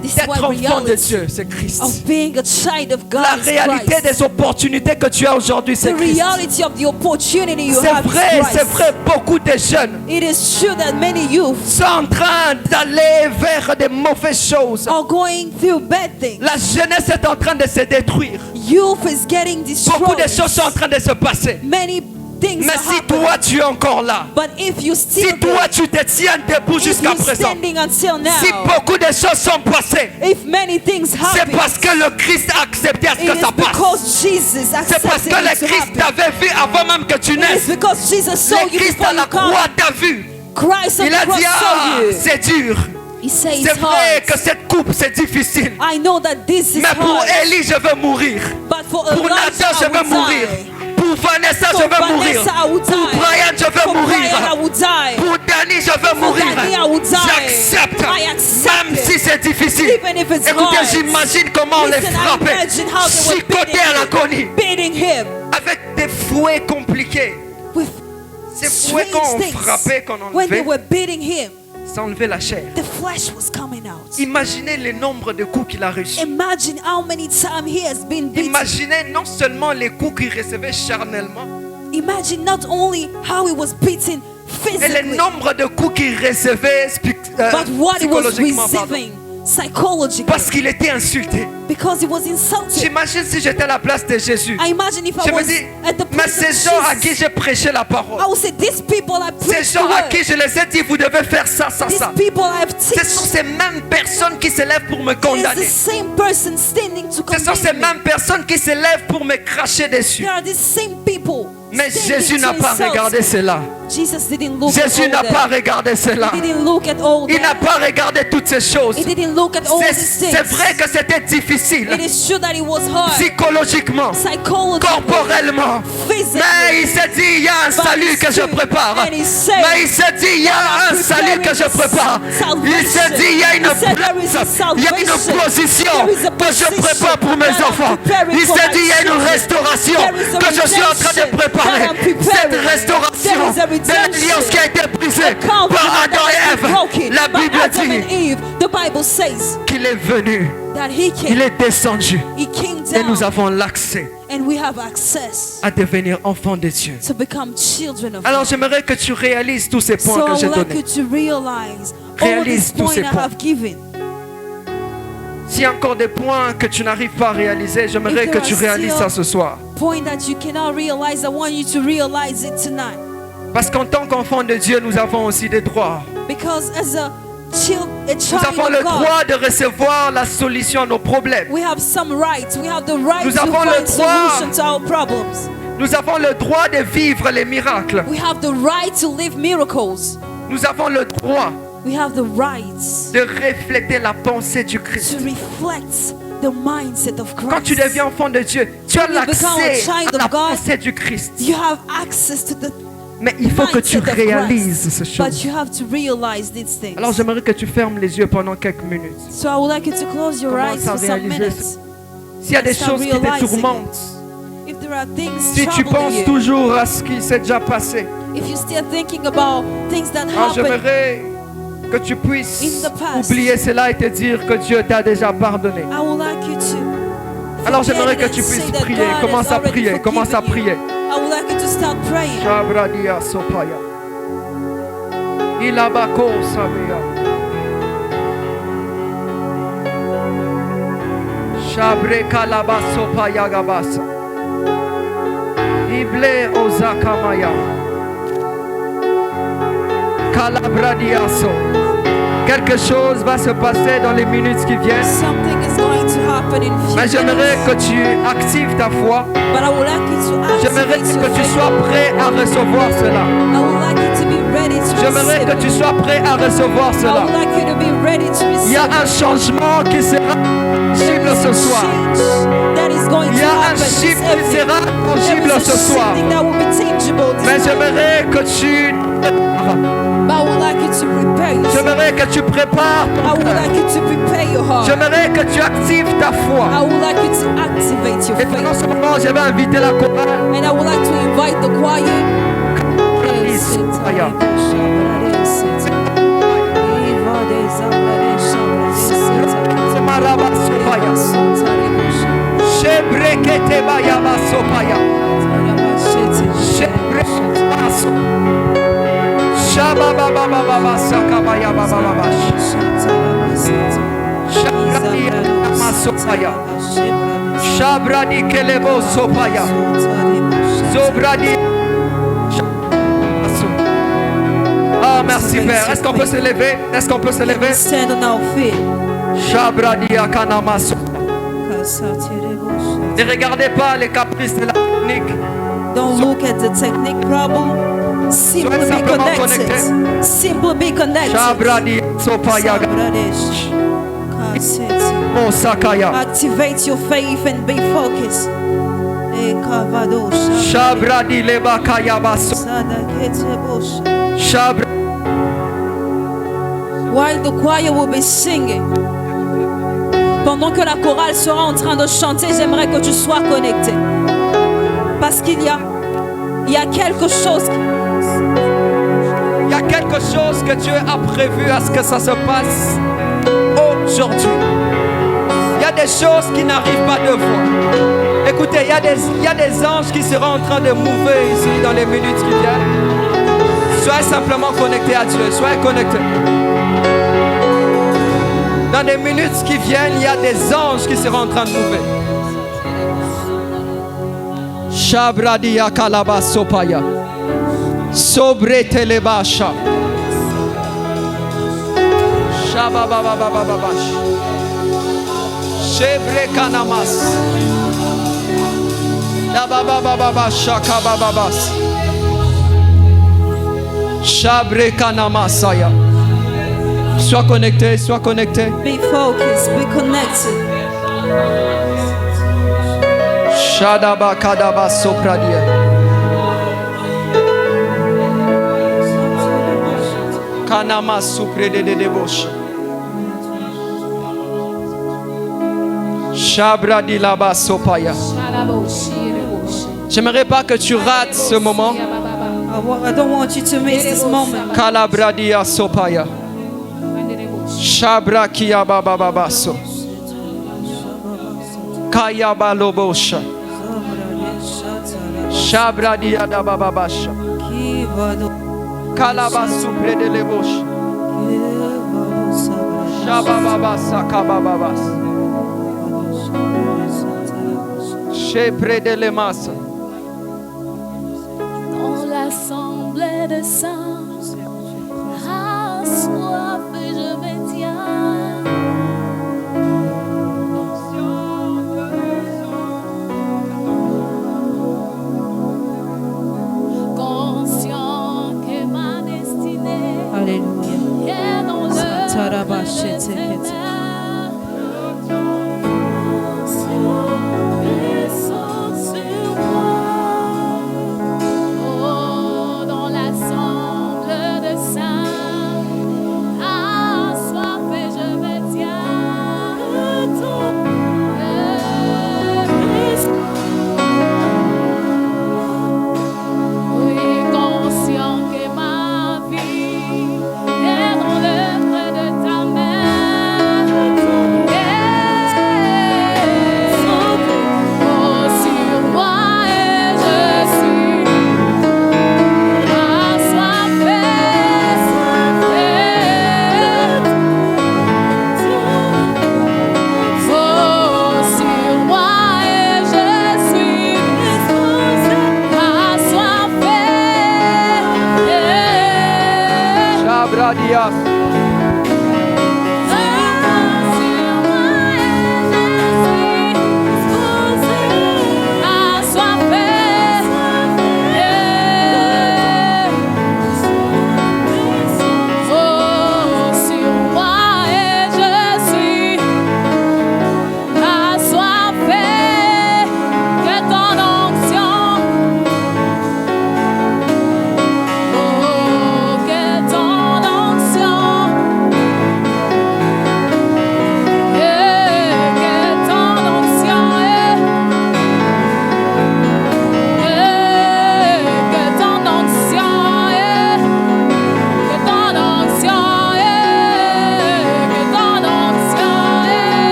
This is d'être why enfant de reality Dieu, c'est Christ. of being a child of God La is réalité Christ. des opportunités que tu as aujourd'hui, The c'est Christ. reality of the opportunity you C'est have vrai, is c'est Christ. vrai. Beaucoup de jeunes It is true that many youth sont en train d'aller vers des mauvaises choses. are going through bad things. La jeunesse est en train de se détruire. Youth is getting Beaucoup de destroyed. choses sont en train de se passer. Many things Mais are si happening. toi tu es encore là, But if you si still toi there, tu te tiens debout if jusqu'à you're présent, standing until si now, beaucoup de choses sont passées, if many things c'est happen, parce que le Christ a accepté à ce it que is ça passe. because Jesus C'est parce accepted que le it to Christ happen. t'avait vu avant même que tu It is naisses. because Jesus saw Le you Christ before à la you come. croix t'a vu. Christ on Il the a cross dit, saw ah, you. c'est dur. He says C'est it's vrai hard. que cette coupe, c'est difficile. I know that this is Mais pour hard. Élie, je veux mourir. But for Pour Elijah, Nathan, je I veux will mourir. die. Pour Vanessa, For je veux mourir. Vanessa, I will Pour die. Brian, je veux For Brian, I mourir. will die. Pour Danny, je veux mourir. Danny, I will die. J'accepte. I accept Même it. si c'est difficile. Even if it's Écoutez, hard. j'imagine comment on les Listen, I frappait. imagine how they were Chicotés à la conie. beating him Avec des fouets compliqués. with Ces fouets qu'on strange things. frappait, qu'on When they enlevait, were beating him, ça enlevait la chair. the flesh was coming out. Imaginez le nombre de coups qu'il a reçus. Imagine how many times he has been beaten. Imaginez non seulement les coups qu'il recevait charnellement, Imagine not only how he was beaten et le physically, nombre de coups qu'il recevait but what he was psychologiquement. Pardon. receiving psychologically parce qu'il était insulté. because he was insulted. J'imagine si j'étais à la place de Jésus. I imagine if I Je me was dis, at the mais place of ces gens à qui Jesus, j'ai prêché la parole, I would say, these people I ces preached the gens à word. qui je les ai dit, vous devez faire ça, ça, These ça. people I've Ce sont teach. ces mêmes personnes qui se lèvent pour me It is the condamner. same person standing to Ce sont ces condemn me. mêmes personnes qui se lèvent pour me cracher dessus. There are these same people Mais standing Jésus to n'a pas insult regardé me. cela. Jesus didn't look Jésus at n'a all pas that. regardé cela. He didn't look at all Il n'a that. pas regardé toutes ces choses. He didn't look at all these C'est things. vrai que c'était difficile, It is true that it was hard, psychologiquement, psychologically, corporellement. physically. Mais il s'est dit, il y a un salut que je prépare. And he said, Mais il s'est dit, il y a un salut que je prépare. Il s'est dit, il y a une place, il y a une position que je prépare pour mes enfants. Il s'est dit, il y a une restauration que je suis en train de préparer. Cette restauration de l'alliance qui a été brisée par Adam et Ève. La Bible dit the Bible says qu'il est venu, that he il came, est descendu he came et nous down, avons l'accès and we have access à devenir enfants de Dieu. to become children of Alors God. j'aimerais que tu réalises tous ces points So que I j'ai would like donnés. you to realize all Réalise these tous points ces I points. have given. S'il y a encore des points que tu n'arrives pas à réaliser, j'aimerais If que there tu are réalises still- ça ce soir. Point that you cannot realize, I want you to realize it tonight. Parce qu'en tant qu'enfants de Dieu, nous avons aussi des droits. Because as a child Nous avons le of God, droit de recevoir la solution à nos problèmes. we have some rights. We have the right Nous to avons le find droit. solution to our problems. Nous avons le droit de vivre les miracles. We have the right to live miracles. Nous avons le droit We have the rights de refléter la pensée du to Christ. reflect the mindset of Quand tu Christ. deviens enfant de Dieu, tu as When you become a l'accès child à la of God, pensée du Christ. You have access to the Mais il faut que tu mindset of réalises ces Christ, choses. but you have to realize these things. Alors j'aimerais que tu fermes les yeux pendant quelques minutes. So I would like you to close your Commence eyes à for some réaliser minutes. S'il y a des Start choses qui te realizing tourmentent, If there are things si tu troubling penses you, toujours à ce qui s'est déjà passé, if you're still thinking about things that alors happened, j'aimerais que tu puisses In the past. oublier cela et te dire que Dieu t'a déjà pardonné. I would like you to Alors forget j'aimerais it que and tu say puisses that prier. God has Commence à already prier. Commence à forgiven you. prier. I would like you to start praying. Shabradia sopaya. Ilabako sabia. Shabreka laba sopaya gabasa. Ible ozakamaya. Calabradiaso. Quelque chose va se passer dans les minutes qui viennent. Something is going to happen in few Mais j'aimerais minutes, que tu actives ta foi. but I would like you to J'aimerais activate your que tu faith. sois prêt à recevoir cela. I would like you to be ready to J'aimerais que receive tu it. sois prêt à recevoir I cela. would like you to be ready to Il y a receive un changement qui sera tangible ce soir. that is going Il y to a un happen this shift qui evening. sera tangible There is ce a soir. shifting that will be tangible this Mais night. j'aimerais que tu But I would like you to prepare yourself. j'aimerais que tu prépares I ton would cœur. like you to prepare your heart. J'aimerais que tu actives ta I foi. would like you to activate your Et pendant faith. ce moment, je vais inviter la chorale. And I would like to invite the choir. Shebrekete bayaba sopaya. Shebrebaso. Shabababababa sakabayabababa. Shabradi masopaya. Shabradi kelebo sopaya. Zobradi. Ah, merci Père. Est-ce qu'on peut se lever? Est-ce qu'on peut se lever? Stand on our feet. Shabradi akanamaso. Ne regardez pas les caprices de la technique. Don't look at the technique problem. Simply Soyez be simplement connected. Simply be connected. Shabradi sopaya. Mosakaya. Activate your faith and be focused. Shabradi lebakaya baso. Shabra. While the choir will be singing, pendant que la chorale sera en train de chanter, j'aimerais que tu sois connecté. Parce qu'il y a quelque chose. Il y a quelque chose que Dieu a prévu à ce que ça se passe aujourd'hui. Il y a des choses qui n'arrivent pas deux fois. Écoutez, il y a des anges qui seront en train de mouver ici dans les minutes qui viennent. Soyez simplement connectés à Dieu. Soyez connectés. Dans les minutes qui viennent, il y a des anges qui seront en train de mouver. Shabradia kalabasopaya. Sobre telebasha. Shababababababash. Shebre kanamas. Dababababasha kabababas. Shabre kanamasaya. Sois connecté, sois connecté. Be focused, be connected. Shadaba kadaba sopradia. Kanama suprede de deboche. Shabradi laba sopaya. J'aimerais pas que tu rates ce moment. I don't want you to miss this moment. Kalabradia sopaya. Shabrakia babababaso. Kayaba lobosha. Shabradia da bababasha. Kalabasou près de l'ébauche. Shabababasa kabababas. Chez près de l'emas. Dans l'assemblée des saints, à soif je me tiens. Conscient que ma destinée Alléluia. est dans le Satarabashete.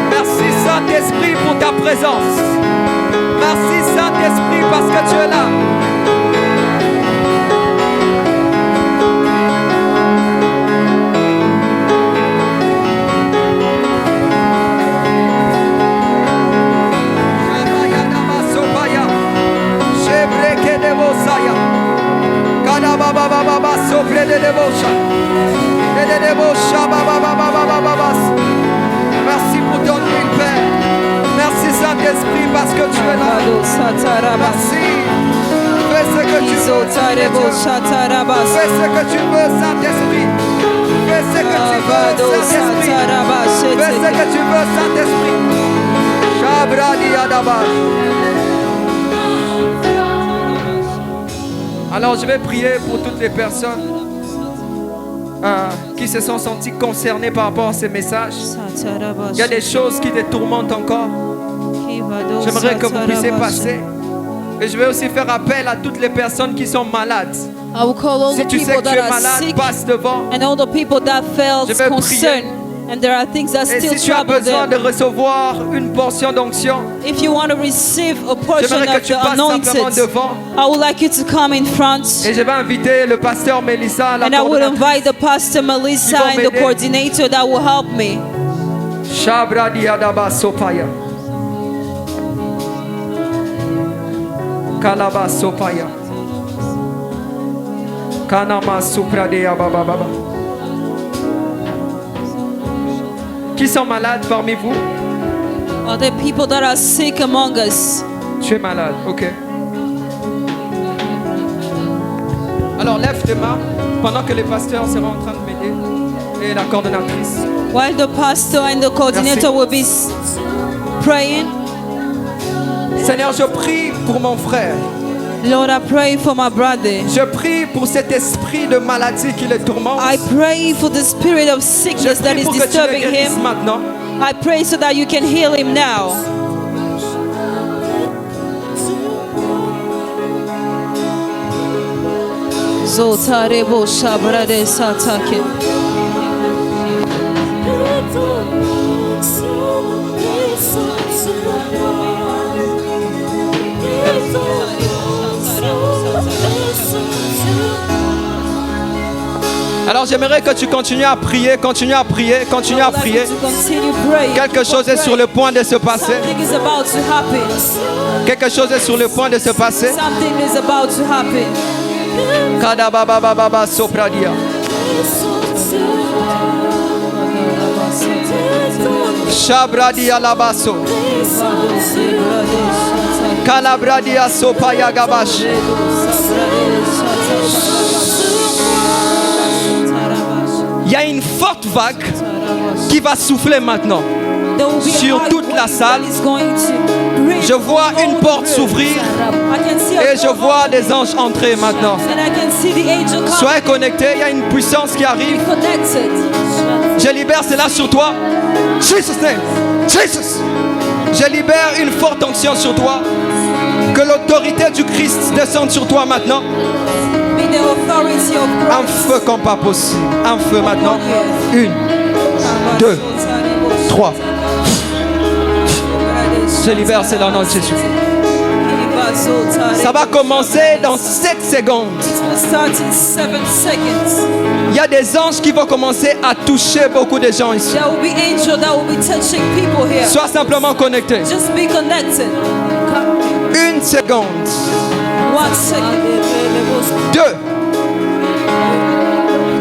Merci Saint-Esprit pour ta présence. Merci Saint-Esprit parce que tu es là. Merci pour ton huile, Père. Merci Saint-Esprit parce que tu es là. Merci. Fais ce que tu veux, Saint-Esprit. Fais ce que tu veux, Saint-Esprit. Fais ce que tu veux, Saint-Esprit. Fais ce que tu veux, Saint-Esprit. Shabradi Adabash. Alors je vais prier pour toutes les personnes qui se sont sentis concernés par rapport à ces messages. Il y a des choses qui te tourmentent encore. J'aimerais que vous puissiez passer. Et je vais aussi faire appel à toutes les personnes qui sont malades. I will call all Si the tu sais people que tu that es are malade, sick passe devant. and all the people that felt Je vais concern. And there are things that Et still si tu as trouble besoin de them. recevoir une portion d'onction, If you want to receive a portion j'aimerais que of tu the passes simplement anointed, devant. I would like you to come in front. Et je vais inviter le pasteur Mélissa, la And I will coordonnatrice. invite the pastor Melissa Qui vont and the m'aider. coordinator that will help me. Shabradiadaba Sopaya. Kalaba Sopaya. Kanama Supradea Baba Baba. Qui sont malades parmi vous? Are there people that are sick among us? Tu es malade, ok. Alors lève tes mains pendant que les pasteurs seront en train de m'aider et la coordonnatrice. While the pastor and the coordinator will be praying, Seigneur, je prie pour mon frère. Lord, I pray for my brother. Je prie pour cet esprit de maladie qui le tourmente. I pray for the spirit of Je sickness that prie is pour que tu le disturbing guérisses him. maintenant. I pray so that you can heal him now. Zotarebo shabrade satake. Alors j'aimerais que tu continues à prier, continue à prier, continue à prier. To continue praying. Quelque chose est sur le point de se passer. Something is about to happen. Quelque chose est sur le point de se passer. Something is about to happen. Kadababababa sopradia. Shabradia labaso. Kalabradia sopaya gabash. Il y a une forte vague qui va souffler maintenant. There will be a Sur high toute la wind salle, that is going to bring je vois une all porte the s'ouvrir I can see a et je door vois des anges entrer maintenant. and I can see the angel come. Sois connecté, il y a une puissance qui arrive. Connected. Je libère cela sur toi. Jesus name. Jesus. Je libère une forte onction sur toi. Que l'autorité du Christ descende sur toi maintenant. Be the authority of Un Christ. feu comme pas possible. Un feu maintenant. 1, 2, 3. Je libère cela au nom de Jésus. Ça va commencer dans 7 secondes. It will start in 7 seconds. Il y a des anges qui vont commencer à toucher beaucoup de gens ici. There will be angels that will be touching people here. Sois simplement connecté. Just be connected. 1 seconde. 1 second. 2,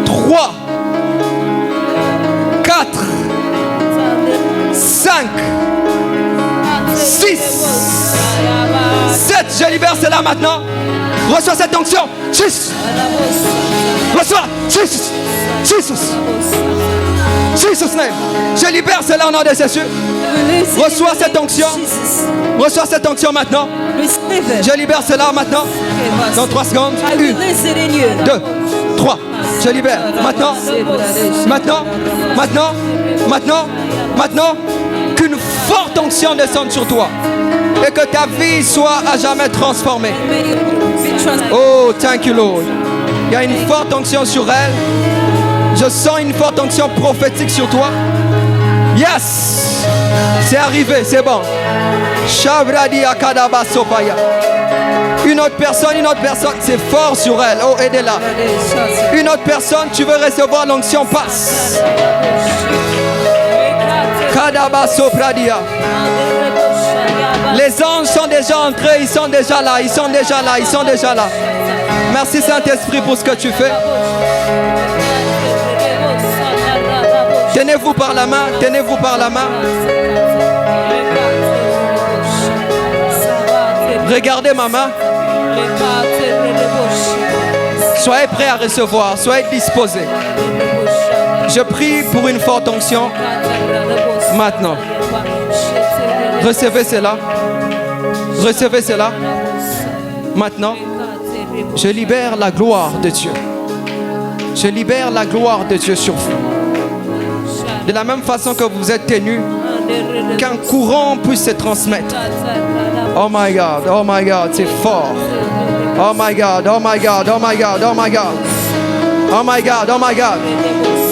3, 4, 5, 6, 7. Je libère cela maintenant. Reçois cette onction. Jesus. Reçois. Jesus. Jesus. Jesus name. Je libère cela au nom de Jésus. Release it Reçois in the cette name of onction. Jesus. Reçois cette onction maintenant. Receive it. Je libère cela maintenant. Dans 3 secondes. I 1, release it in you. 2, 3. Je libère. Maintenant. Maintenant. Maintenant. Maintenant. Maintenant. Qu'une forte onction descende sur toi. Et que ta vie soit à jamais transformée. May you be transformed. Oh, thank you, Lord. Il y a une forte onction sur elle. Je sens une forte onction prophétique sur toi. Yes! C'est arrivé, c'est bon. Shabradi akadaba sopaya. Une autre personne, c'est fort sur elle. Oh, aidez-la. Une autre personne, tu veux recevoir l'onction, passe. Kadaba sopradia. Les anges sont déjà entrés, ils sont déjà là, ils sont déjà là, ils sont déjà là. Merci Saint-Esprit pour ce que tu fais. Tenez-vous par la main, tenez-vous par la main. Regardez ma main. Soyez prêts à recevoir, soyez disposés. Je prie pour une forte onction maintenant. Recevez cela. Recevez cela. Maintenant, je libère la gloire de Dieu. Je libère la gloire de Dieu sur vous. De la même façon que vous êtes tenus, Qu'un courant puisse se transmettre. Oh my God, c'est fort. Oh my God, oh my God, oh my God, oh my God. Oh my God, oh my God.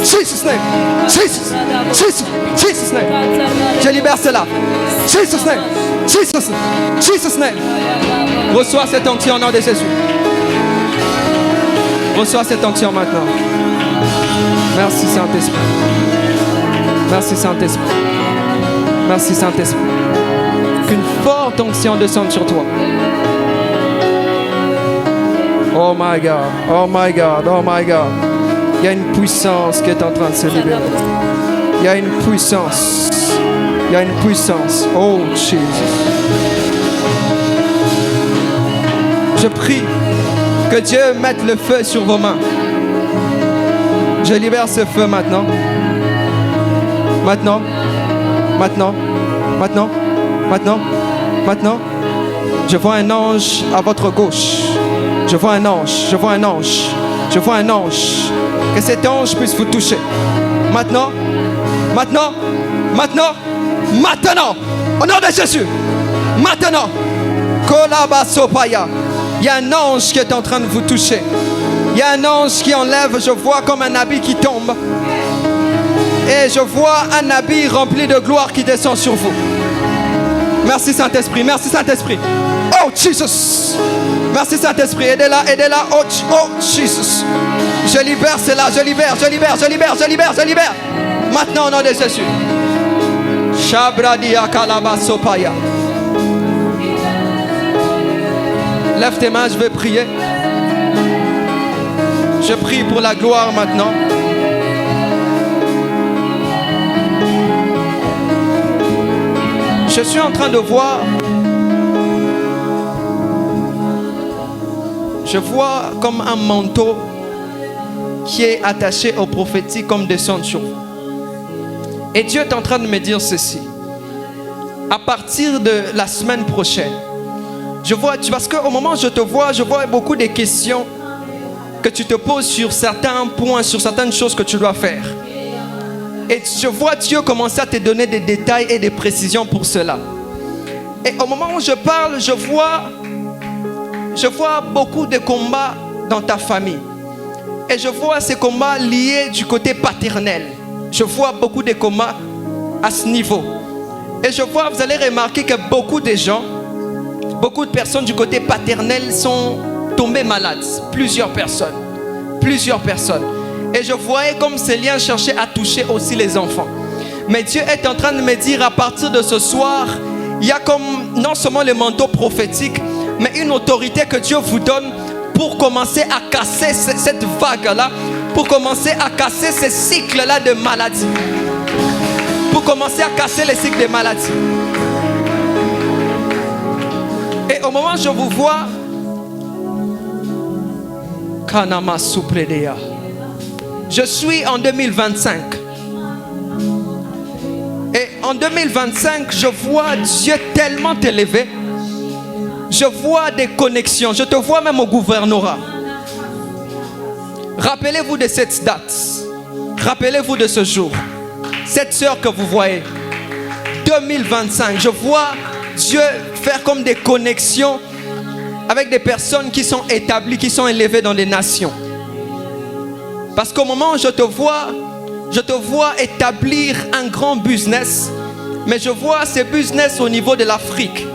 Jesus name. Jesus. Jesus. Jesus name. Je libère cela. Jesus name. Jesus. Jesus name. Reçois cette onction au nom de Jésus. Reçois cette onction maintenant. Merci Saint-Esprit. Merci Saint-Esprit. Merci Saint-Esprit. Qu'une forte onction descende sur toi. Oh my God, oh my God, oh my God. Il y a une puissance qui est en train de se libérer. Il y a une puissance. Il y a une puissance. Oh Jesus. Je prie que Dieu mette le feu sur vos mains. Je libère ce feu maintenant. Maintenant. Maintenant. Maintenant. Maintenant. Maintenant. Je vois un ange à votre gauche. Je vois un ange. Je vois un ange. Je vois un ange. Que cet ange puisse vous toucher. Maintenant. Maintenant. Maintenant. Maintenant. Au nom de Jésus. Maintenant. Kolabasopaya. Il y a un ange qui est en train de vous toucher. Il y a un ange qui enlève, je vois comme un habit qui tombe. Et je vois un habit rempli de gloire qui descend sur vous. Merci Saint-Esprit, merci Saint-Esprit. Oh Jesus. Merci Saint-Esprit, aidez-la, aidez-la. Oh Jesus. Je libère cela, je libère, je libère, je libère, je libère, je libère. Maintenant au nom de Jésus. Shabradia kalabasopaya. Lève tes mains, je vais prier. Je prie pour la gloire maintenant. Je suis en train de voir. Je vois comme un manteau qui est attaché au prophétique comme des sanctions. Et Dieu est en train de me dire ceci. À partir de la semaine prochaine, je vois, parce qu'au moment où je te vois, je vois beaucoup de questions que tu te poses sur certains points, sur certaines choses que tu dois faire. Et je vois Dieu commencer à te donner des détails et des précisions pour cela. Et au moment où je parle, je vois beaucoup de combats dans ta famille. Et je vois ces combats liés du côté paternel. Je vois beaucoup de combats à ce niveau. Et je vois, vous allez remarquer que beaucoup de gens, beaucoup de personnes du côté paternel sont tombées malades. Plusieurs personnes. Et je voyais comme ces liens cherchaient à toucher aussi les enfants. Mais Dieu est en train de me dire, à partir de ce soir, il y a comme non seulement le manteau prophétique, mais une autorité que Dieu vous donne pour commencer à casser cette vague-là, pour commencer à casser ces cycles-là de maladie. Pour commencer à casser les cycles de maladie. Et au moment où je vous vois, Kanama Supredea. Je suis en 2025. Et en 2025, je vois Dieu tellement élevé. Je vois des connexions. Je te vois même au gouvernorat. Rappelez-vous de cette date. Rappelez-vous de ce jour. Cette sœur que vous voyez. 2025. Je vois Dieu faire comme des connexions avec des personnes qui sont établies, qui sont élevées dans les nations. Parce qu'au moment où je te vois établir un grand business, mais je vois ce business au niveau de l'Afrique.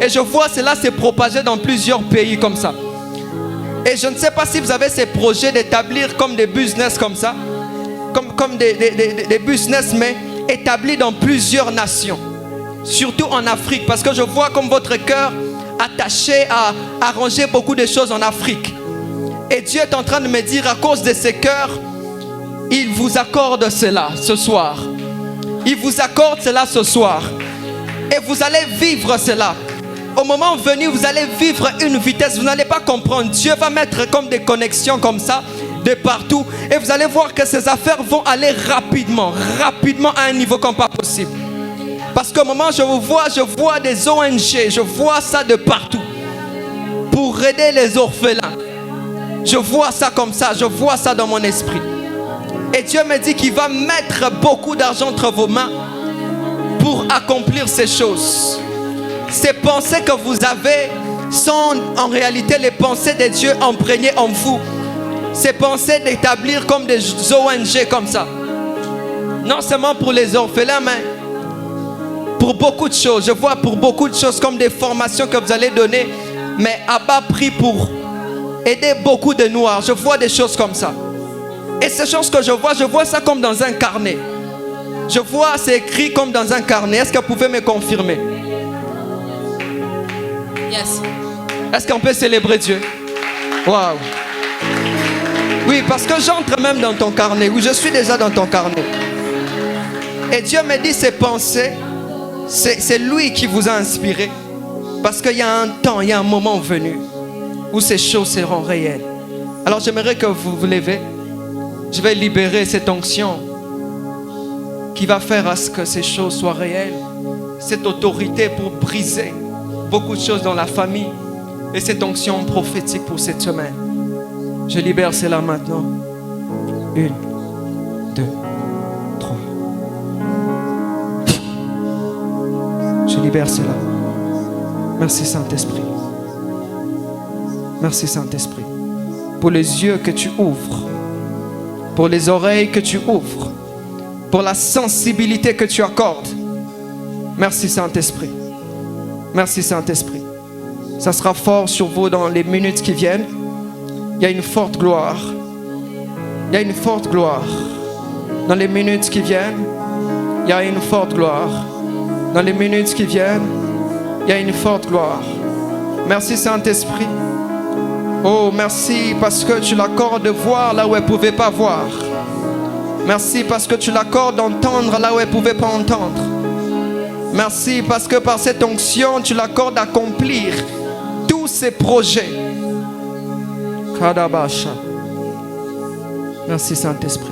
Et je vois cela se propager dans plusieurs pays comme ça. Et je ne sais pas si vous avez ces projets d'établir comme des business comme ça, comme des business, mais établis dans plusieurs nations. Surtout en Afrique, parce que je vois comme votre cœur attaché à arranger beaucoup de choses en Afrique. Et Dieu est en train de me dire, à cause de ce cœur, il vous accorde cela ce soir. Il vous accorde cela ce soir. Et vous allez vivre cela. Au moment venu, vous allez vivre une vitesse. Vous n'allez pas comprendre. Dieu va mettre comme des connexions comme ça, de partout. Et vous allez voir que ces affaires vont aller rapidement à un niveau comme pas possible. Parce qu'au moment où je vous vois, je vois des ONG. Je vois ça de partout. Pour aider les orphelins. Je vois ça comme ça. Je vois ça dans mon esprit. Et Dieu me dit qu'il va mettre beaucoup d'argent entre vos mains accomplir ces choses. Ces pensées que vous avez sont en réalité les pensées de Dieu imprégnées en vous. Ces pensées d'établir comme des ONG comme ça. Non seulement pour les orphelins, mais pour beaucoup de choses. Je vois pour beaucoup de choses comme des formations que vous allez donner, mais à bas prix pour aider beaucoup de noirs. Je vois des choses comme ça. Et ces choses que je vois ça comme dans un carnet. Je vois, c'est écrit comme dans un carnet. Est-ce que vous pouvez me confirmer? Yes. Est-ce qu'on peut célébrer Dieu? Waouh! Oui, parce que j'entre même dans ton carnet. Oui, je suis déjà dans ton carnet. Et Dieu me dit ces pensées, c'est lui qui vous a inspiré. Parce qu'il y a un temps, il y a un moment venu où ces choses seront réelles. Alors j'aimerais que vous vous levez. Je vais libérer cette onction qui va faire à ce que ces choses soient réelles. Cette autorité pour briser beaucoup de choses dans la famille. Et cette onction prophétique pour cette semaine. Je libère cela maintenant. 1, 2, 3. Je libère cela. Merci Saint-Esprit. Merci Saint-Esprit. Pour les yeux que tu ouvres. Pour les oreilles que tu ouvres. Pour la sensibilité que tu accordes. Merci Saint-Esprit. Merci Saint-Esprit. Ça sera fort sur vous dans les minutes qui viennent. Il y a une forte gloire. Il y a une forte gloire. Dans les minutes qui viennent, il y a une forte gloire. Dans les minutes qui viennent, il y a une forte gloire. Merci Saint-Esprit. Oh, merci parce que tu l'accordes de voir là où elle ne pouvait pas voir. Merci parce que tu l'accordes d'entendre là où elle ne pouvait pas entendre. Merci parce que par cette onction, tu l'accordes d'accomplir tous ces projets. Kadabasha. Merci Saint-Esprit.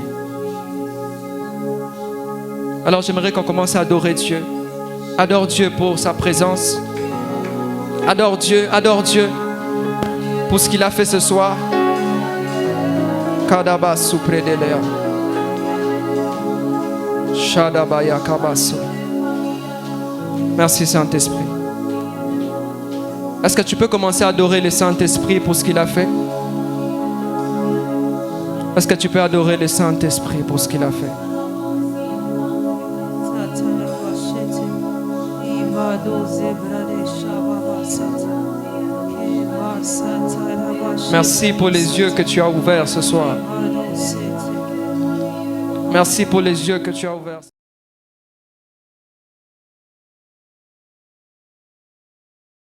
Alors j'aimerais qu'on commence à adorer Dieu. Adore Dieu pour sa présence. Adore Dieu pour ce qu'il a fait ce soir. Kadabasu predelea. Shadabaya kabasu. Merci Saint-Esprit. Est-ce que tu peux commencer à adorer le Saint-Esprit pour ce qu'il a fait? Est-ce que tu peux adorer le Saint-Esprit pour ce qu'il a fait? Merci pour les yeux que tu as ouverts ce soir. Merci pour les yeux que tu as ouverts.